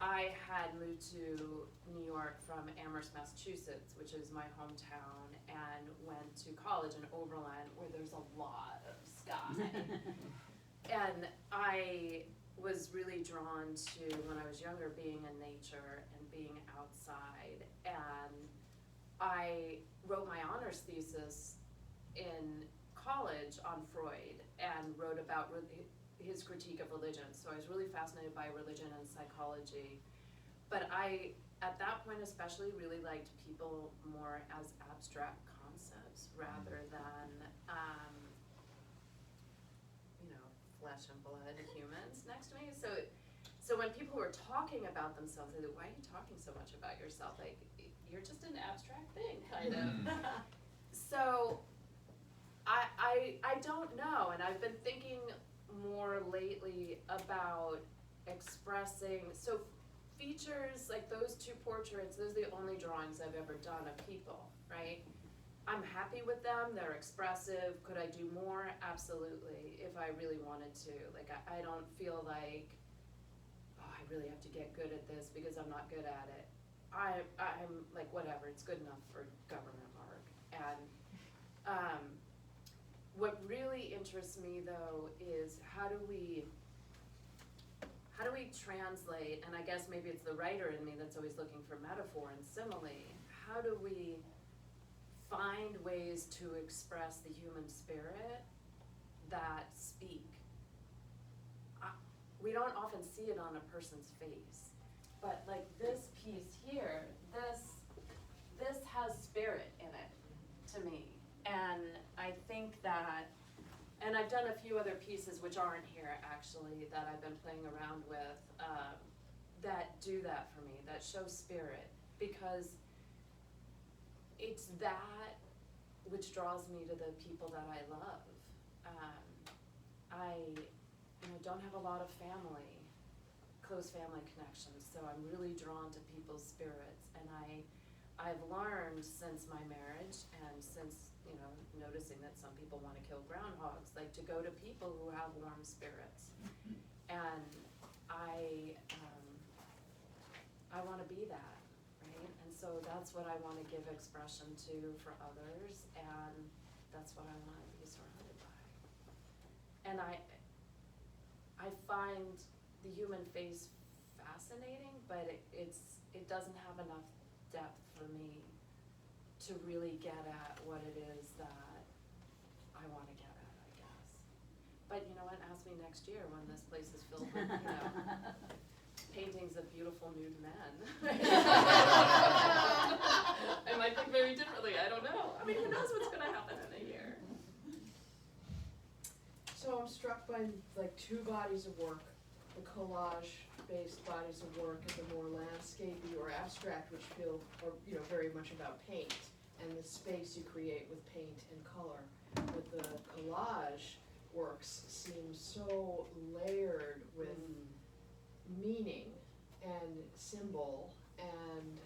I had moved to New York from Amherst, Massachusetts, which is my hometown, and went to college in Oberlin, where there's a lot of sky. And I was really drawn to, when I was younger, being in nature and being outside. And I wrote my honors thesis in college on Freud and wrote about his critique of religion. So I was really fascinated by religion and psychology. But I, at that point especially, really liked people more as abstract concepts rather than, flesh and blood humans next to me. So when people were talking about themselves, they're like, why are you talking so much about yourself? Like, you're just an abstract thing, kind of. So I don't know, and I've been thinking more lately about expressing, so features like those two portraits, those are the only drawings I've ever done of people, right? I'm happy with them, they're expressive. Could I do more? Absolutely, if I really wanted to. Like, I don't feel like, oh, I really have to get good at this because I'm not good at it. I'm like, whatever, it's good enough for government work. And what really interests me though is how do we translate, and I guess maybe it's the writer in me that's always looking for metaphor and simile, how do we find ways to express the human spirit that speak? We don't often see it on a person's face, but like this piece here, this has spirit in it to me. And I think that, and I've done a few other pieces which aren't here actually that I've been playing around with that do that for me, that show spirit, because it's that which draws me to the people that I love. I don't have a lot of close family connections, so I'm really drawn to people's spirits. And I've learned since my marriage and since you know, noticing that some people wanna kill groundhogs, like to go to people who have warm spirits. And I wanna be that, right? And so that's what I wanna give expression to for others, and that's what I wanna be surrounded by. And I find the human face fascinating, but it doesn't have enough depth for me to really get at what it is that I wanna get at, I guess. But you know what, ask me next year when this place is filled with, you know, paintings of beautiful nude men. I might think very differently, I don't know. I mean, who knows what's gonna happen in a year? So I'm struck by like two bodies of work, the collage-based bodies of work and the more landscapey or abstract, which feel, or, you know, very much about paint and the space you create with paint and color. But the collage works seem so layered with meaning and symbol and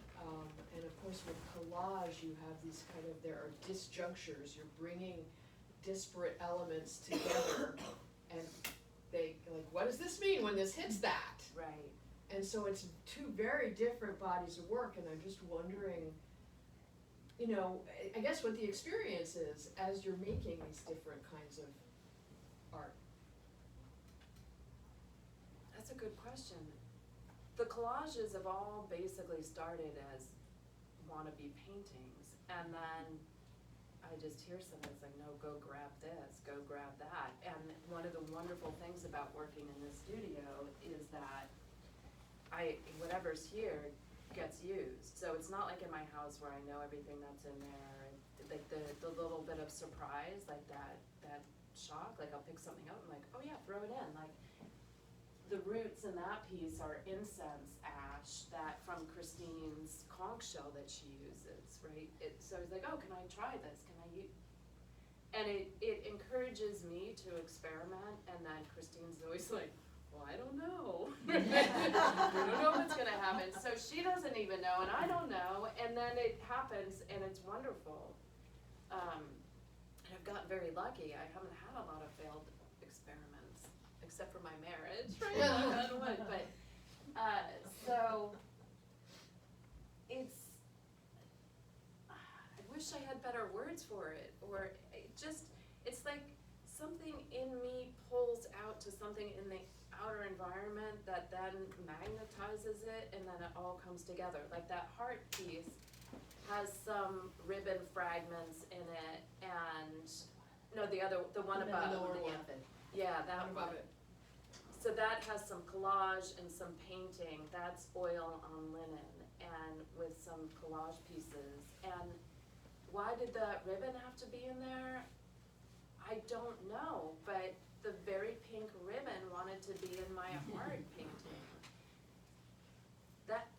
of course with collage you have these kind of, there are disjunctures, you're bringing disparate elements together and they, like, what does this mean when this hits that? Right. And so it's two very different bodies of work, and I'm just wondering, you know, I guess what the experience is as you're making these different kinds of art. That's a good question. The collages have all basically started as wannabe paintings, and then I just hear something, it's like, no, go grab this, go grab that. And one of the wonderful things about working in this studio is that whatever's here gets used. So it's not like in my house where I know everything that's in there, and like the little bit of surprise, like that shock, like I'll pick something up and like, oh yeah, throw it in. Like the roots in that piece are incense ash that from Christine's conch shell that she uses, right? So it's like, oh, can I try this? Can I use? And it encourages me to experiment, and then Christine's always like, well, I don't know. I don't know what's gonna happen. So she doesn't even know, and I don't know, and then it happens, and it's wonderful. And I've gotten very lucky. I haven't had a lot of failed experiments, except for my marriage, right? But so it's, I wish I had better words for it, or it's like something in me pulls out to something in the outer environment that then magnetizes it, and then it all comes together. Like that heart piece has some ribbon fragments in it, and no, the one above. The lower one. Yeah, that Above one. it. So that has some collage and some painting. That's oil on linen, and with some collage pieces. And why did the ribbon have to be in there? I don't know, but the very pink ribbon wanted to be in my art painting.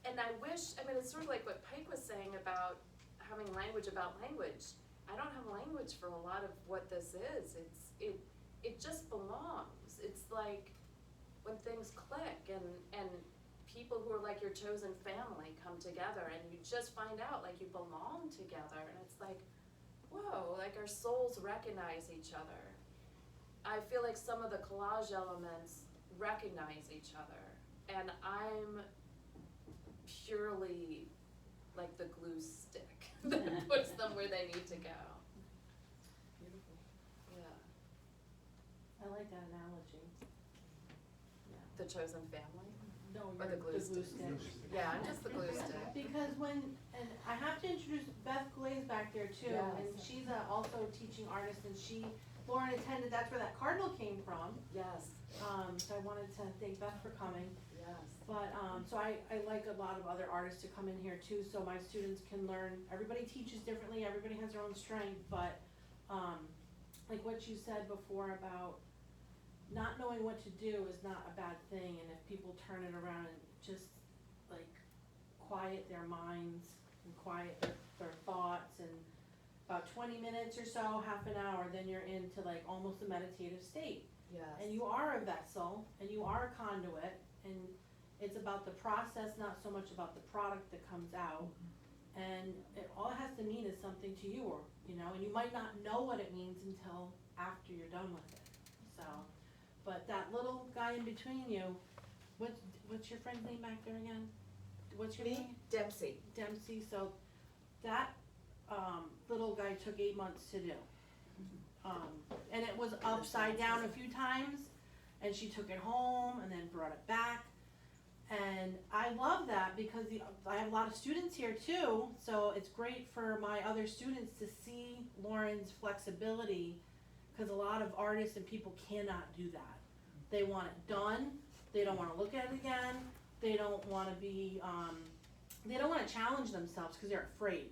And I wish, I mean, it's sort of like what Pike was saying about having language about language. I don't have language for a lot of what this is. It just belongs. It's like when things click and people who are like your chosen family come together, and you just find out like you belong together, and it's like, whoa, like our souls recognize each other. I feel like some of the collage elements recognize each other, and I'm purely like the glue stick that puts them where they need to go. Beautiful. Yeah. I like that analogy. The chosen family? No, Or you're the glue stick. Yeah, I'm just the glue stick. Because and I have to introduce Beth Glaze back there too, and Yes. she's also a teaching artist, and Lauren attended, that's where that cardinal came from. Yes, So I wanted to thank Beth for coming. yes. But, so I like a lot of other artists to come in here too, so my students can learn, everybody teaches differently, everybody has their own strength, but, like what you said before about not knowing what to do is not a bad thing, and if people turn it around and just like quiet their minds and quiet their thoughts, and about 20 minutes or so, half an hour, then you're into like almost a meditative state. Yes. And you are a vessel, and you are a conduit, and it's about the process, not so much about the product that comes out. And all it has to mean is something to you, or, and you might not know what it means until after you're done with it, so. But that little guy in between you, what's your friend's name back there again? What's your name? Me, Dempsey. Dempsey, so that, little guy took 8 months to do. And it was upside down a few times, and she took it home and then brought it back. And I love that because I have a lot of students here too, so it's great for my other students to see Lauren's flexibility, because a lot of artists and people cannot do that. They want it done, they don't wanna look at it again, they don't wanna be, they don't wanna challenge themselves because they're afraid.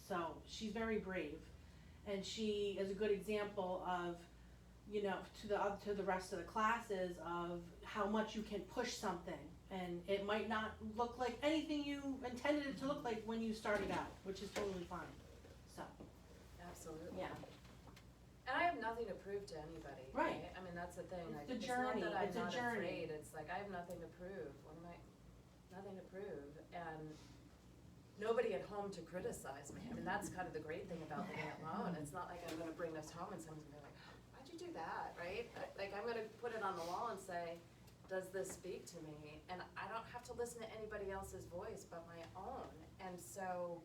So she's very brave, and she is a good example of, to the rest of the classes of how much you can push something. And it might not look like anything you intended it to look like when you started out, which is totally fine, so. Absolutely. Yeah. And I have nothing to prove to anybody, Right. right? I mean, that's the thing, It's like, the it's journey, not that I'm it's a not journey. afraid, it's like, I have nothing to prove, nothing to prove, and nobody at home to criticize me. I mean, that's kind of the great thing about living alone, it's not like I'm gonna bring this home and someone's gonna be like, why'd you do that, right? Like, I'm gonna put it on the wall and say, does this speak to me? And I don't have to listen to anybody else's voice but my own. And so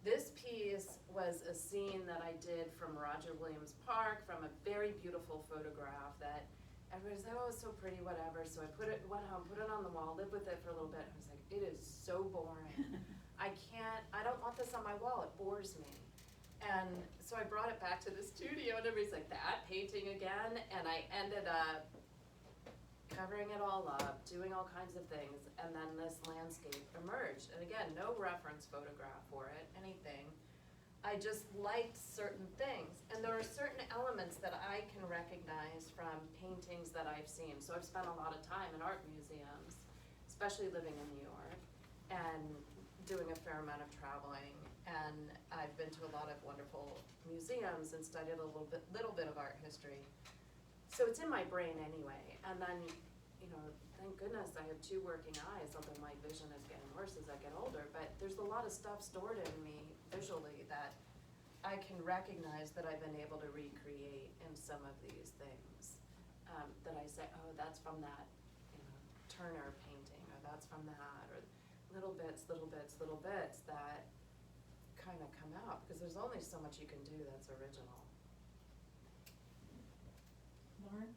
this piece was a scene that I did from Roger Williams Park, from a very beautiful photograph that everybody's like, oh, it's so pretty, whatever. So I went home, put it on the wall, lived with it for a little bit. I was like, it is so boring. I don't want this on my wall, it bores me. And so I brought it back to the studio and everybody's like, that painting again? And I ended up covering it all up, doing all kinds of things, and then this landscape emerged. And again, no reference photograph for it, anything. I just liked certain things. And there are certain elements that I can recognize from paintings that I've seen. So I've spent a lot of time in art museums, especially living in New York, and doing a fair amount of traveling. And I've been to a lot of wonderful museums and studied a little bit of art history. So it's in my brain anyway, and then, thank goodness I have 2 working eyes, although my vision is getting worse as I get older, but there's a lot of stuff stored in me visually that I can recognize that I've been able to recreate in some of these things, that I say, oh, that's from that, Turner painting, or that's from that, or little bits that kind of come out, because there's only so much you can do that's original. Lauren,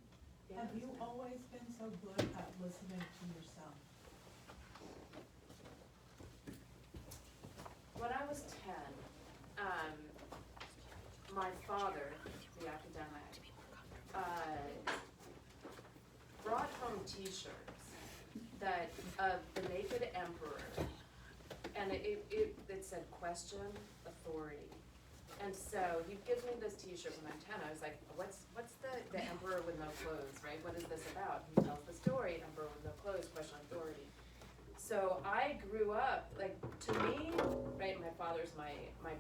Yeah. have you always been so good at listening to yourself? When I was 10, my father, the academic, brought home T-shirts of the naked emperor, and it said question authority. And so he gives me this T-shirt when I'm 10. I was like, what's the emperor with no clothes, right? What is this about? He tells the story, emperor with no clothes, question authority. So I grew up, like, to me, right, my father's my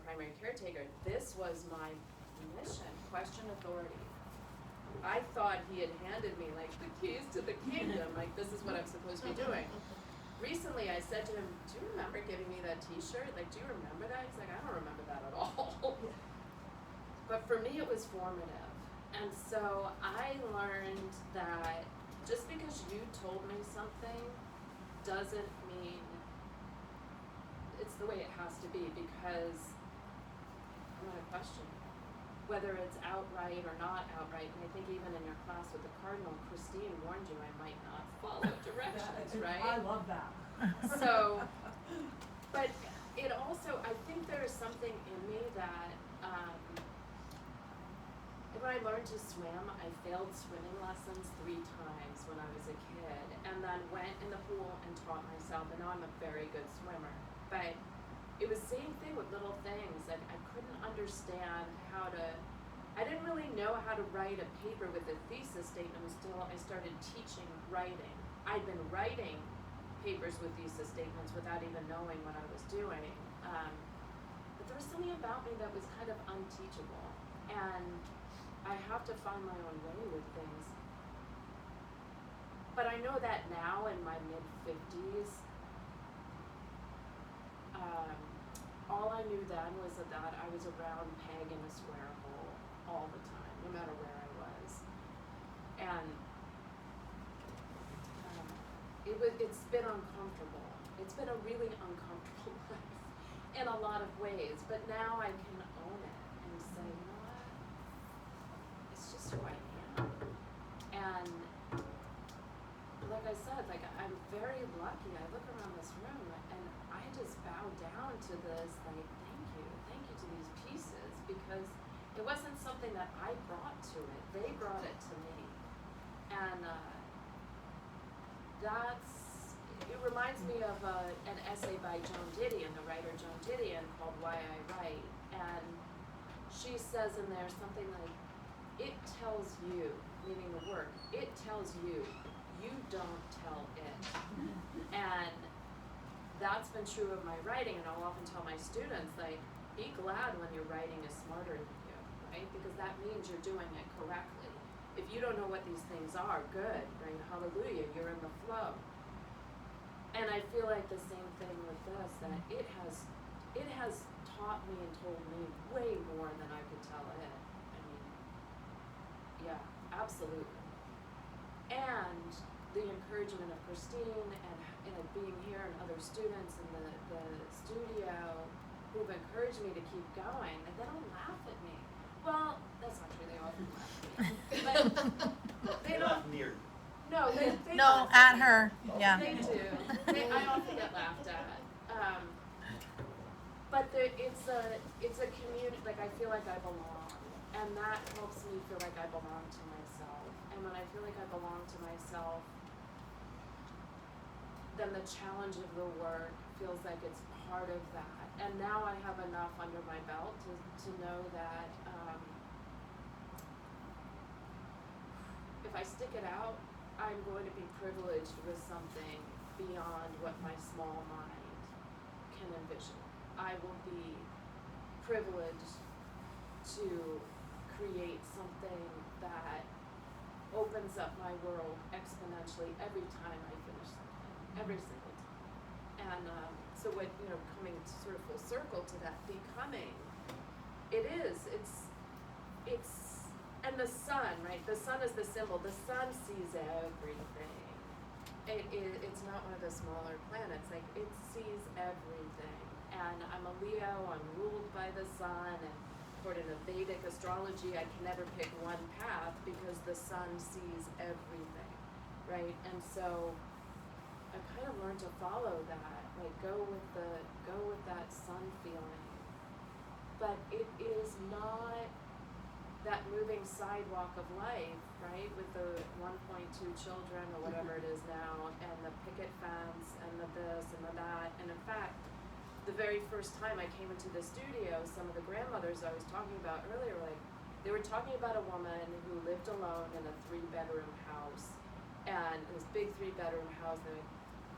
primary caretaker. This was my mission, question authority. I thought he had handed me, like, the keys to the kingdom, like, this is what I'm supposed to be doing. Recently, I said to him, do you remember giving me that T-shirt? Like, do you remember that? He's like, I don't remember that at all. But for me, it was formative. And so I learned that just because you told me something doesn't mean it's the way it has to be, because I'm gonna question it, whether it's outright or not outright. And I think even in your class with the cardinal, Christine warned you I might not follow directions, right? I love that. So, but it also, I think there is something in me that, when I learned to swim, I failed swimming lessons 3 times when I was a kid, and then went in the pool and taught myself, and now I'm a very good swimmer. But it was same thing with little things, like I couldn't understand I didn't really know how to write a paper with a thesis statement until I started teaching writing. I'd been writing papers with thesis statements without even knowing what I was doing. But there was something about me that was kind of unteachable. And I have to find my own way with things. But I know that now in my mid-50s, all I knew then was that I was a round peg in a square hole all the time, no matter where I was. And it's been uncomfortable. It's been a really uncomfortable life in a lot of ways, but now I can own it and say, you know what, it's just who I am. And like I said, like I'm very lucky. I look around this room and I just bow down to this, like, thank you to these pieces, because it wasn't something that I brought to it. They brought it to me. And it reminds me of an essay by Joan Didion, the writer Joan Didion, called Why I Write. And she says in there something like, it tells you, meaning the work, it tells you, you don't tell it. And that's been true of my writing, and I'll often tell my students, like, be glad when your writing is smarter than you, right? Because that means you're doing it correctly. If you don't know what these things are, good, right? Hallelujah, you're in the flow. And I feel like the same thing with this, that it has taught me and told me way more than I could tell it. I mean, yeah, absolutely. And the encouragement of Christine and being here and other students in the studio who've encouraged me to keep going, and they don't laugh at me. Well, that's not true, they often laugh at me. But they don't. Near. No, they No, laugh at me. her, yeah. They do. I often get laughed at. But it's a community, like I feel like I belong. And that helps me feel like I belong to myself. And when I feel like I belong to myself, then the challenge of the work feels like it's part of that. And now I have enough under my belt to know that if I stick it out, I'm going to be privileged with something beyond what my small mind can envision. I will be privileged to create something that opens up my world exponentially every time I finish something, every single time. And so what, coming sort of full circle to that becoming, and the sun, right? The sun is the symbol. The sun sees everything. It's not one of the smaller planets. Like, it sees everything. And I'm a Leo. I'm ruled by the sun. And according to Vedic astrology, I can never pick one path because the sun sees everything, right? And so I kind of learned to follow that. Like, go with that sun feeling. But it is not that moving sidewalk of life, right, with the 1.2 children or whatever it is now, and the picket fence, and the this and the that. And in fact, the very first time I came into the studio, some of the grandmothers I was talking about earlier, like, they were talking about a woman who lived alone in a 3-bedroom house, and this big 3-bedroom house, and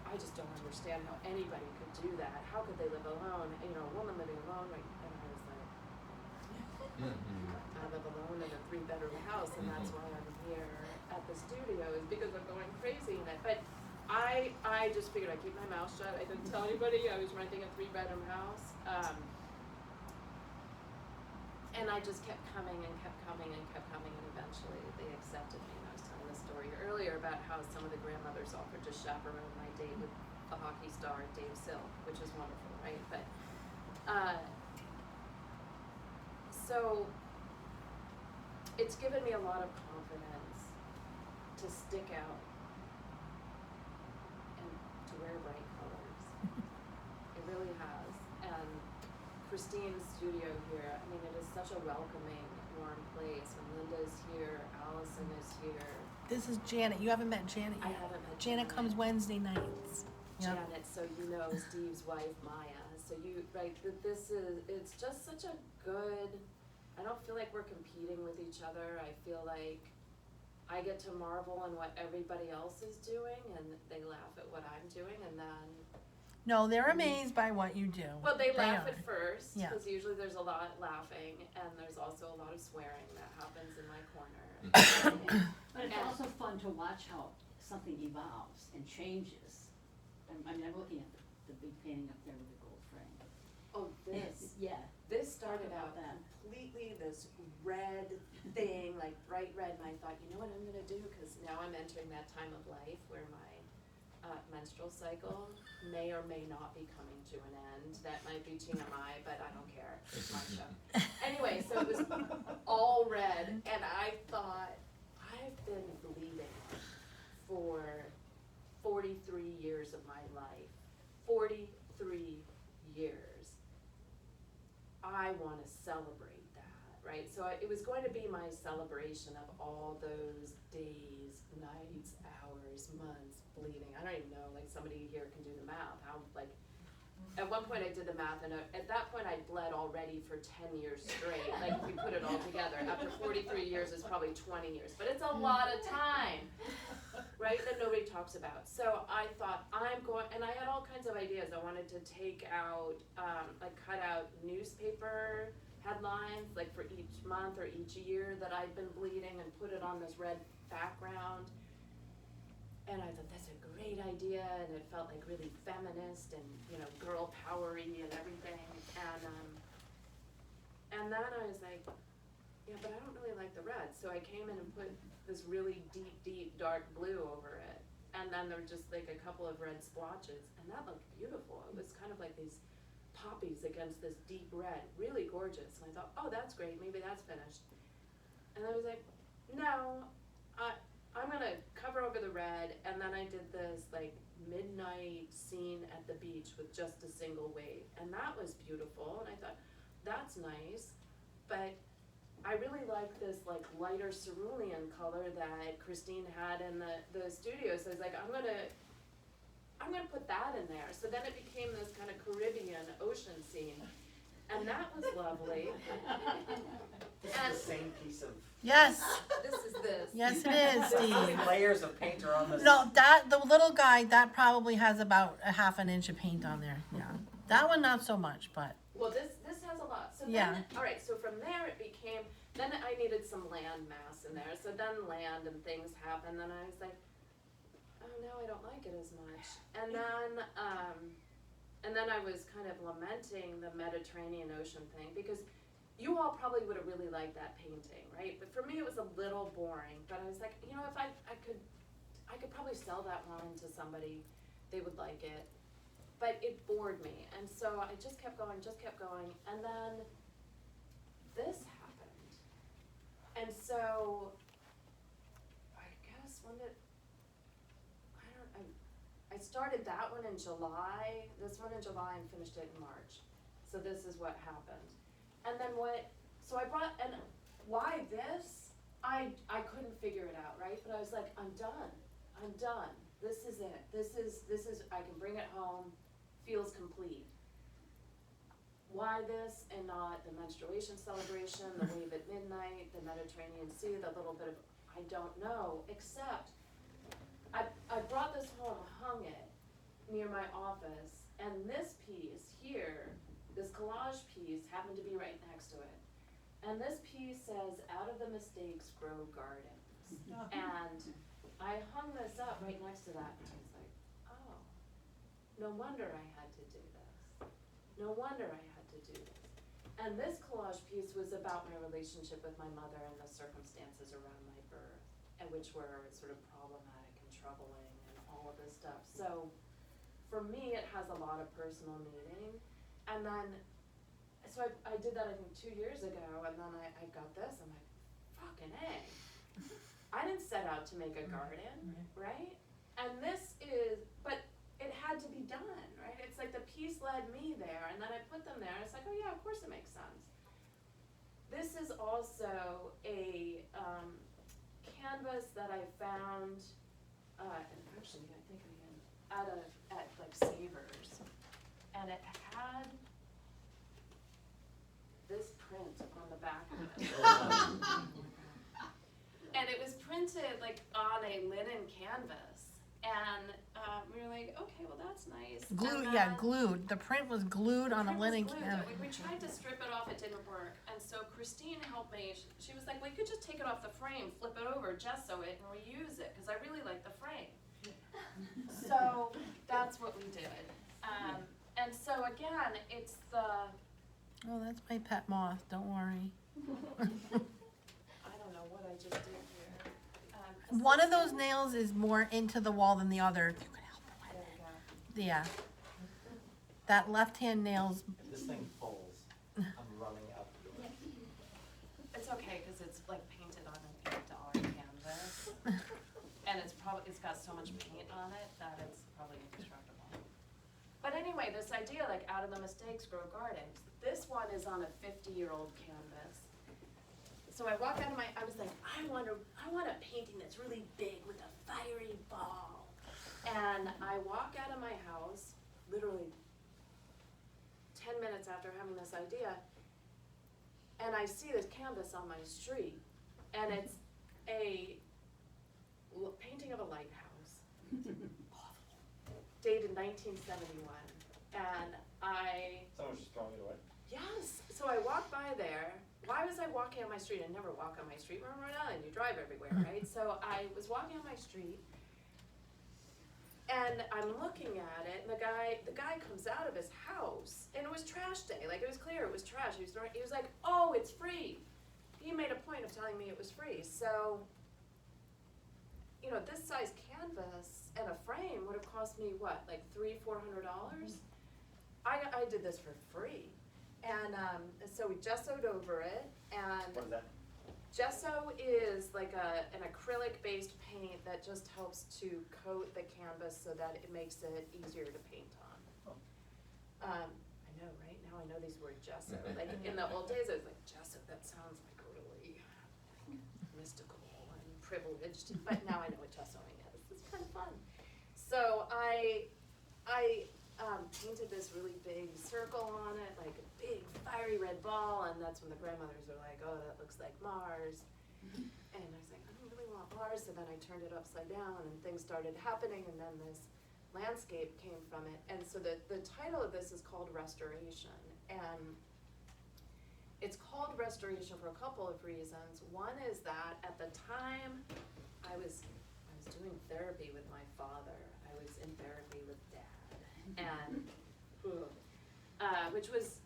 I just don't understand how anybody could do that. How could they live alone? A woman living alone, right? And I was like, I live alone in a 3-bedroom house, and that's why I'm here at the studio, is because I'm going crazy in it. But I just figured I'd keep my mouth shut. I didn't tell anybody I was renting a 3-bedroom house. And I just kept coming and kept coming and kept coming, and eventually they accepted me. And I was telling the story earlier about how some of the grandmothers offered to chaperone my date with the hockey star Dave Silk, which is wonderful, right? But so it's given me a lot of confidence to stick out and to wear bright colors. It really has. And Christine's studio here, I mean, it is such a welcoming, warm place. And Linda's here, Allison is here. This is Janet. You haven't met Janet I yet. haven't met Janet comes Wednesday nights. Yep. Janet, so you know Steve's wife, Maya. So it's just such a good, I don't feel like we're competing with each other. I feel like I get to marvel in what everybody else is doing, and they laugh at what I'm doing, and then. No, they're amazed by what you do. Well, they laugh are. at first, Yeah. because usually there's a lot laughing, and there's also a lot of swearing that happens in my corner. But it's also fun to watch how something evolves and changes. I'm looking at the big painting up there with the gold frame. Oh, this. Yeah. This started Talk out about that. completely this red thing, like bright red, and I thought, you know what I'm gonna do? Because now I'm entering that time of life where my menstrual cycle may or may not be coming to an end. That might be TMI, but I don't care. It's my show. Anyway, so it was all red, and I thought, I've been bleeding for 43 years of my life. 43 years. I want to celebrate that, right? So it was going to be my celebration of all those days, nights, hours, months, bleeding. I don't even know, like somebody here can do the math, how, like, at one point I did the math, and at that point I bled already for 10 years straight, like if you put it all together. After 43 years is probably 20 years, but it's a lot of time, right, that nobody talks about. So I thought, and I had all kinds of ideas. I wanted to take out, like cut out newspaper headlines, like for each month or each year that I'd been bleeding, and put it on this red background. And I thought, that's a great idea, and it felt like really feminist and, you know, girl powery and everything. And then I was like, yeah, but I don't really like the red. So I came in and put this really deep, deep dark blue over it. And then there were just like a couple of red splotches, and that looked beautiful. It was kind of like these poppies against this deep red, really gorgeous. And I thought, oh, that's great, maybe that's finished. And I was like, no, I'm gonna cover over the red. And then I did this like midnight scene at the beach with just a single wave, and that was beautiful. And I thought, that's nice, but I really like this like lighter cerulean color that Christine had in the studio. So I was like, I'm gonna put that in there. So then it became this kind of Caribbean ocean scene, and that was lovely. This is the same piece of. Yes, This is this. yes it is, How many Steve. layers of paint are on this? No, the little guy, that probably has about a half an inch of paint on there, yeah. That one, not so much, but, Well, this has a lot. So then, Yeah. all right, so from there it became, then I needed some land mass in there. So then land and things happened, and I was like, oh no, I don't like it as much. And then I was kind of lamenting the Mediterranean Ocean thing, because you all probably would have really liked that painting, right? But for me, it was a little boring. But I was like, you know, if I could probably sell that one to somebody, they would like it. But it bored me, and so I just kept going, and then this happened. And so, I guess I started that one in July, this one in July, and finished it in March. So this is what happened. And then and why this? I couldn't figure it out, right? But I was like, I'm done. This is it. This is, I can bring it home, feels complete. Why this and not the menstruation celebration, the wave at midnight, the Mediterranean Sea, the little bit of, I don't know, except I brought this home, hung it near my office, and this piece here, this collage piece, happened to be right next to it. And this piece says, out of the mistakes grow gardens. And I hung this up right next to that, and I was like, oh, no wonder I had to do this. No wonder I had to do this. And this collage piece was about my relationship with my mother and the circumstances around my birth, and which were sort of problematic and troubling and all of this stuff. So for me, it has a lot of personal meaning. And then, so I did that I think 2 years ago, and then I got this, I'm like, fucking A. I didn't set out to make a garden, right? And this is, but it had to be done, right? It's like the piece led me there, and then I put them there, and it's like, oh yeah, of course it makes sense. This is also a canvas that I found, and actually I think at like Savers, and it had this print on the back of it. And it was printed like on a linen canvas, and we were like, okay, well that's nice. glued, the print was glued on a linen canvas. We tried to strip it off, it didn't work, and so Christine helped me. She was like, well, you could just take it off the frame, flip it over, gesso it, and reuse it, because I really like the frame. So that's what we did. And so again, it's the, Oh, that's my pet moth, don't worry. I don't know what I just did here. One of those nails is more into the wall than the other, if you can help it There with we go. it. Yeah. That left-hand nail's, If this thing falls, I'm running out the door. It's okay, cause it's like painted on an $8 canvas. And it's got so much paint on it that it's probably indestructible. But anyway, this idea, like out of the mistakes grow gardens. This one is on a 50-year-old canvas. So I walk out of I was like, I want a painting that's really big with a fiery ball. And I walk out of my house, literally 10 minutes after having this idea, and I see this canvas on my street, and it's a painting of a lighthouse, dated 1971, and Someone's just throwing it away. yes, so I walk by there. Why was I walking on my street? I never walk on my street. We're in Rhode Island, you drive everywhere, right? So I was walking on my street, and I'm looking at it, and the guy comes out of his house, and it was trash day. Like, it was clear it was trash. He was like, oh, it's free. He made a point of telling me it was free. So, you know, this size canvas and a frame would have cost me, what, like $300-400? I did this for free. And so we gessoed over it, and What is that? gesso is like an acrylic-based paint that just helps to coat the canvas so that it makes it easier to paint on. I know, right? Now I know these words gesso. Like in the old days, I was like, gesso, that sounds like really like mystical and privileged. But now I know what gessoing is. It's kind of fun. So I painted this really big circle on it, like a big fiery red ball, and that's when the grandmothers were like, oh, that looks like Mars. And I was like, I don't really want Mars, so then I turned it upside down, and things started happening, and then this landscape came from it. And so the title of this is called Restoration, and it's called Restoration for a couple of reasons. One is that at the time I was doing therapy with my father. I was in therapy with Dad. And, which was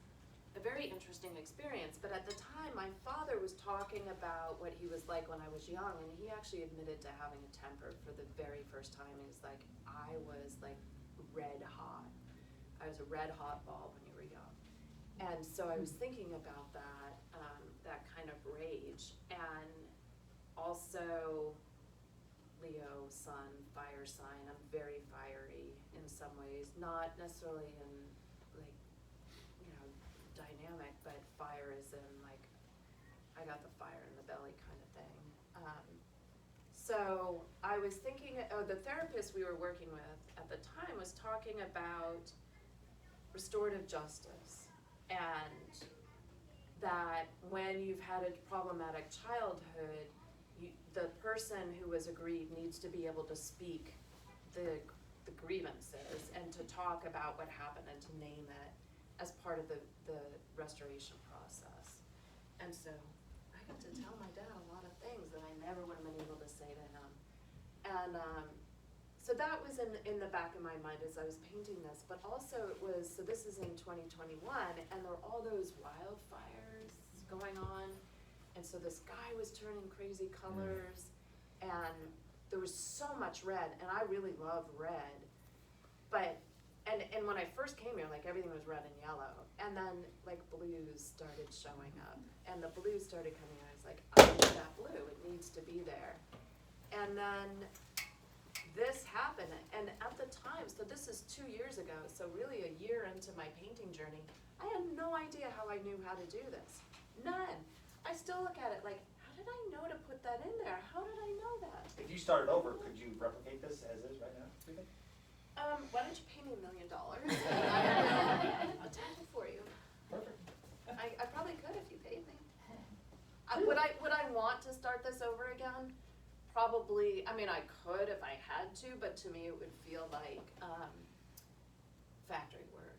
a very interesting experience, but at the time my father was talking about what he was like when I was young, and he actually admitted to having a temper for the very first time. He was like, I was like red hot. I was a red hot ball when you were young. And so I was thinking about that, that kind of rage, and also Leo, sun, fire sign. I'm very fiery in some ways, not necessarily in like, you know, dynamic, but fire is in like, I got the fire in the belly kind of thing. So I was thinking, the therapist we were working with at the time was talking about restorative justice, and that when you've had a problematic childhood, the person who was aggrieved needs to be able to speak the grievances and to talk about what happened and to name it as part of the restoration process. And so I got to tell my dad a lot of things that I never would have been able to say to him. And so that was in the back of my mind as I was painting this, but also it was, so this is in 2021, and there were all those wildfires going on. And so the sky was turning crazy colors, and there was so much red, and I really love red. But, and when I first came here, like everything was red and yellow, and then like blues started showing up, and the blues started coming, and I was like, I need that blue, it needs to be there. And then this happened, and at the time, so this is 2 years ago, so really a year into my painting journey, I had no idea how I knew how to do this, none. I still look at it like, how did I know to put that in there? How did I know that? If you started over, could you replicate this as is right now, do you think? Why don't you pay me $1 million? I'll tackle for you. Perfect. I probably could if you paid me. Would I want to start this over again? Probably, I mean, I could if I had to, but to me it would feel like factory work.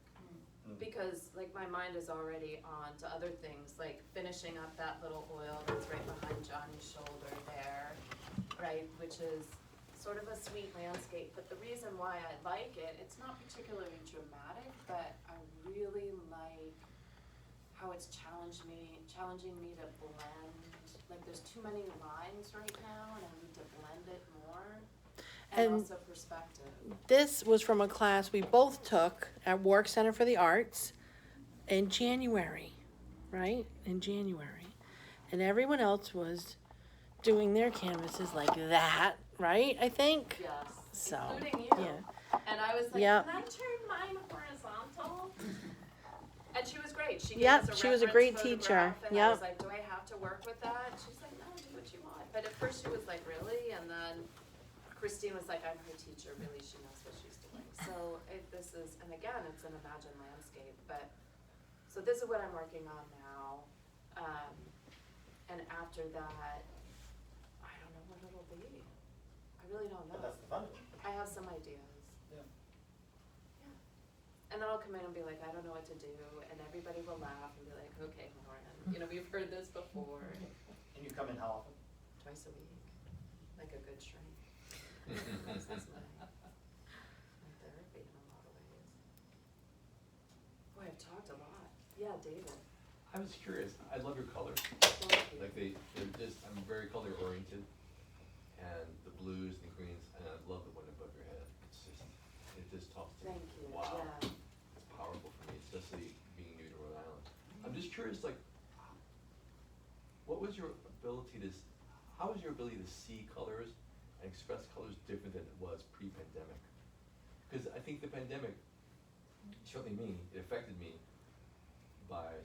Because like my mind is already on to other things, like finishing up that little oil that's right behind Johnny's shoulder there, right, which is sort of a sweet landscape. But the reason why I like it, it's not particularly dramatic, but I really like how it's challenging me to blend. Like there's too many lines right now and I need to blend it more. And And also perspective. this was from a class we both took at Warwick Center for the Arts in January, right? In January. And everyone else was doing their canvases like that, right? I think. Yes. So, Including you. yeah. And I was like, Yep. can I turn mine horizontal? And she was great. She gave Yep, us a she was a reference great teacher. photograph, and I Yep. was like, do I have to work with that? And she's like, no, do what you want. But at first she was like, really? And then Christine was like, I'm her teacher, really, she knows what she's doing. So this is, and again, it's an imagined landscape, but, so this is what I'm working on now. And after that, I don't know what it'll be. I really don't know. But that's the fun of it. I have some ideas. Yeah. And then I'll come in and be like, I don't know what to do, and everybody will laugh and be like, okay, Lauren, we've heard this before. And you come in how often? Twice a week, like a good shrink. This is my therapy in a lot of ways. Boy, I've talked a lot. Yeah, David. I was curious. I love your colors. Thank you. Like they're just. I'm very color oriented, and the blues and the greens, and I love the one above your head. It just talks to me. Thank you. Wow, Yeah. it's powerful for me, especially being new to Rhode Island. I'm just curious, like, what was your ability to? How was your ability to see colors and express colors different than it was pre-pandemic? Because I think the pandemic, certainly me, it affected me.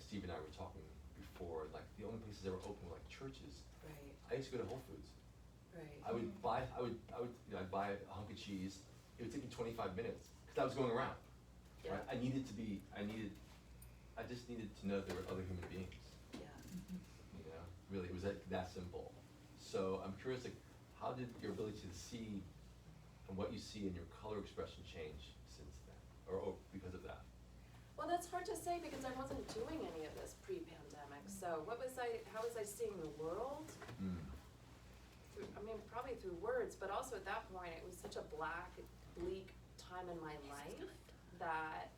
Steve and I were talking before, like the only places that were open were like churches. Right. I used to go to Whole Foods. Right. I'd buy a hunk of cheese. It would take me 25 minutes because I was going around. Yeah. Right? I just needed to know there were other human beings. Yeah. Really, it was like that simple. So I'm curious, like, how did your ability to see and what you see in your color expression change since then, or because of that? Well, that's hard to say because I wasn't doing any of this pre-pandemic. So how was I seeing the world? Probably through words, but also at that point it was such a black, bleak time in my life that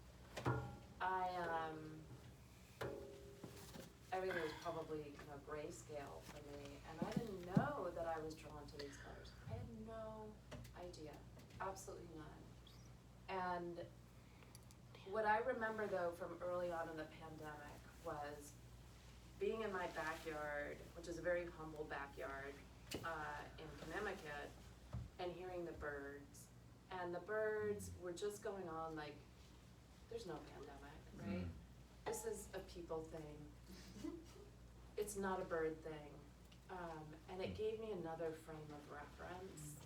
everything was probably kind of grayscale for me, and I didn't know that I was drawn to these colors. I had no idea, absolutely none. And what I remember though from early on in the pandemic was being in my backyard, which is a very humble backyard in Connecticut, and hearing the birds. And the birds were just going on like, there's no pandemic, right? This is a people thing. It's not a bird thing. And it gave me another frame of reference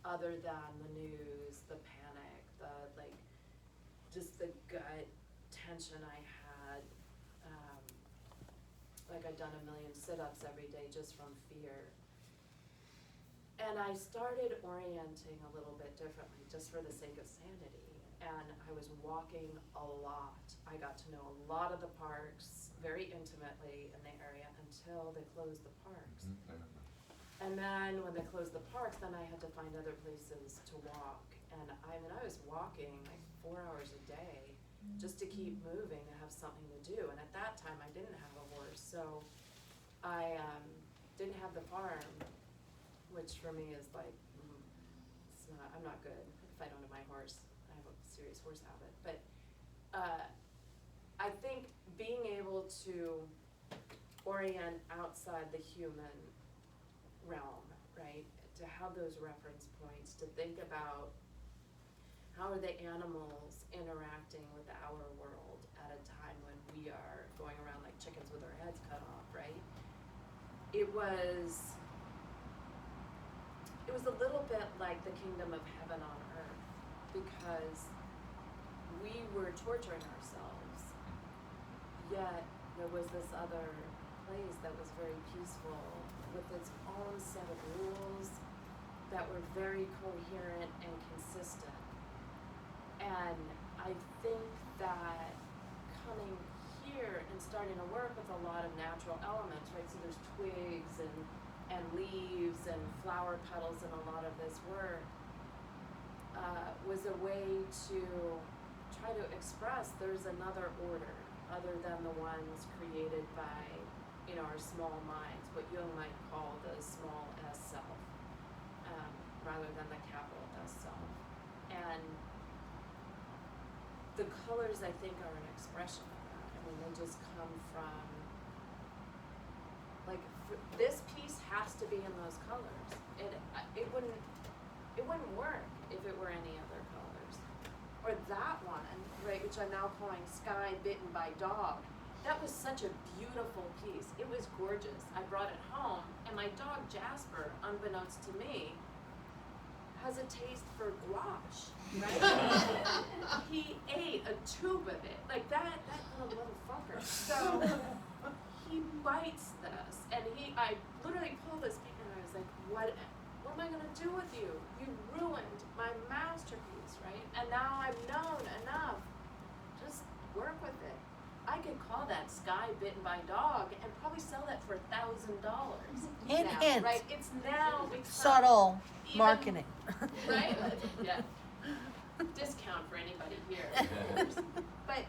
other than the news, the panic, just the gut tension I had. Like I'd done 1 million sit-ups every day just from fear. And I started orienting a little bit differently just for the sake of sanity. And I was walking a lot. I got to know a lot of the parks very intimately in the area until they closed the parks. And then when they closed the parks, then I had to find other places to walk. And I was walking like 4 hours a day just to keep moving, to have something to do. And at that time, I didn't have a horse, so I didn't have the farm, which for me is like, I'm not good if I don't have my horse. I have a serious horse habit. But I think being able to orient outside the human realm, right? To have those reference points, to think about how are the animals interacting with our world at a time when we are going around like chickens with our heads cut off, right? It was a little bit like the kingdom of heaven on earth, because we were torturing ourselves, yet there was this other place that was very peaceful with its own set of rules that were very coherent and consistent. And I think that coming here and starting to work with a lot of natural elements, right? So there's twigs and leaves and flower petals in a lot of this work, was a way to try to express there's another order other than the ones created by, you know, our small minds, what Jung might call the small s self, rather than the capital S self. And the colors, I think, are an expression of that. I mean, they just come from, like, this piece has to be in those colors. It wouldn't work if it were any other colors. Or that one, right, which I'm now calling Sky Bitten by Dog. That was such a beautiful piece. It was gorgeous. I brought it home, and my dog Jasper, unbeknownst to me, has a taste for gouache, right? He ate a tube of it, like that little motherfucker. So he bites this, and I literally pulled this paper, and I was like, what am I gonna do with you? You ruined my masterpiece, right? And now I've known enough. Just work with it. I could call that Sky Bitten by Dog and probably sell that for $1,000. Hint, now, hint. right? It's now become Subtle even- marketing. Right? Yeah. Discount for anybody here. But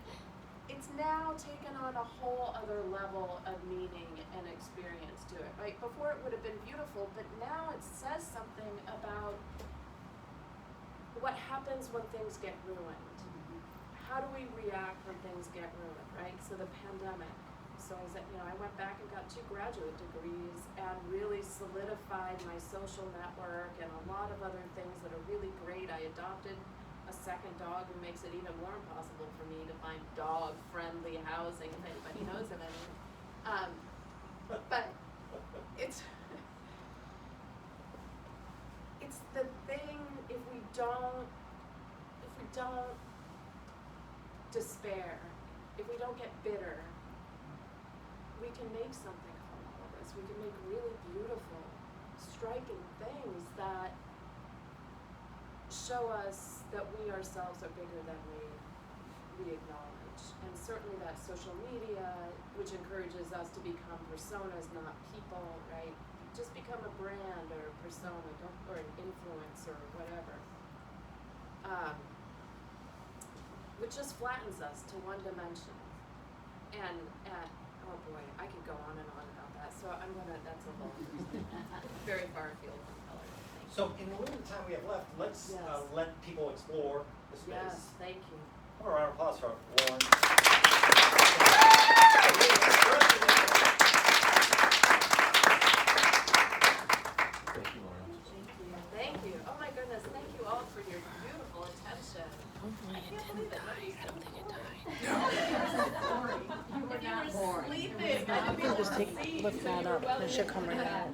it's now taken on a whole other level of meaning and experience to it, right? Before it would have been beautiful, but now it says something about what happens when things get ruined. How do we react when things get ruined, right? So the pandemic. So I went back and got 2 graduate degrees and really solidified my social network and a lot of other things that are really great. I adopted a second dog who makes it even more impossible for me to find dog-friendly housing, if anybody knows of any. But it's the thing, if we don't despair, if we don't get bitter, we can make something from all of this. We can make really beautiful, striking things that show us that we ourselves are bigger than we acknowledge. And certainly that social media, which encourages us to become personas, not people, right? Just become a brand or a persona, or an influence or whatever. Which just flattens us to one dimension. And oh boy, I could go on and on about that. So that's a little very far afield from color. So in the limited time we have left, let's Yes. let people explore the space. Yes, thank you. Have a round of applause for Lauren. Thank you, Lauren. Thank you. Oh my goodness, thank you all for your beautiful attention. Hopefully it didn't die. I don't think it died. You were not sleeping. I didn't Just even take, see. lift that up. It should come right out.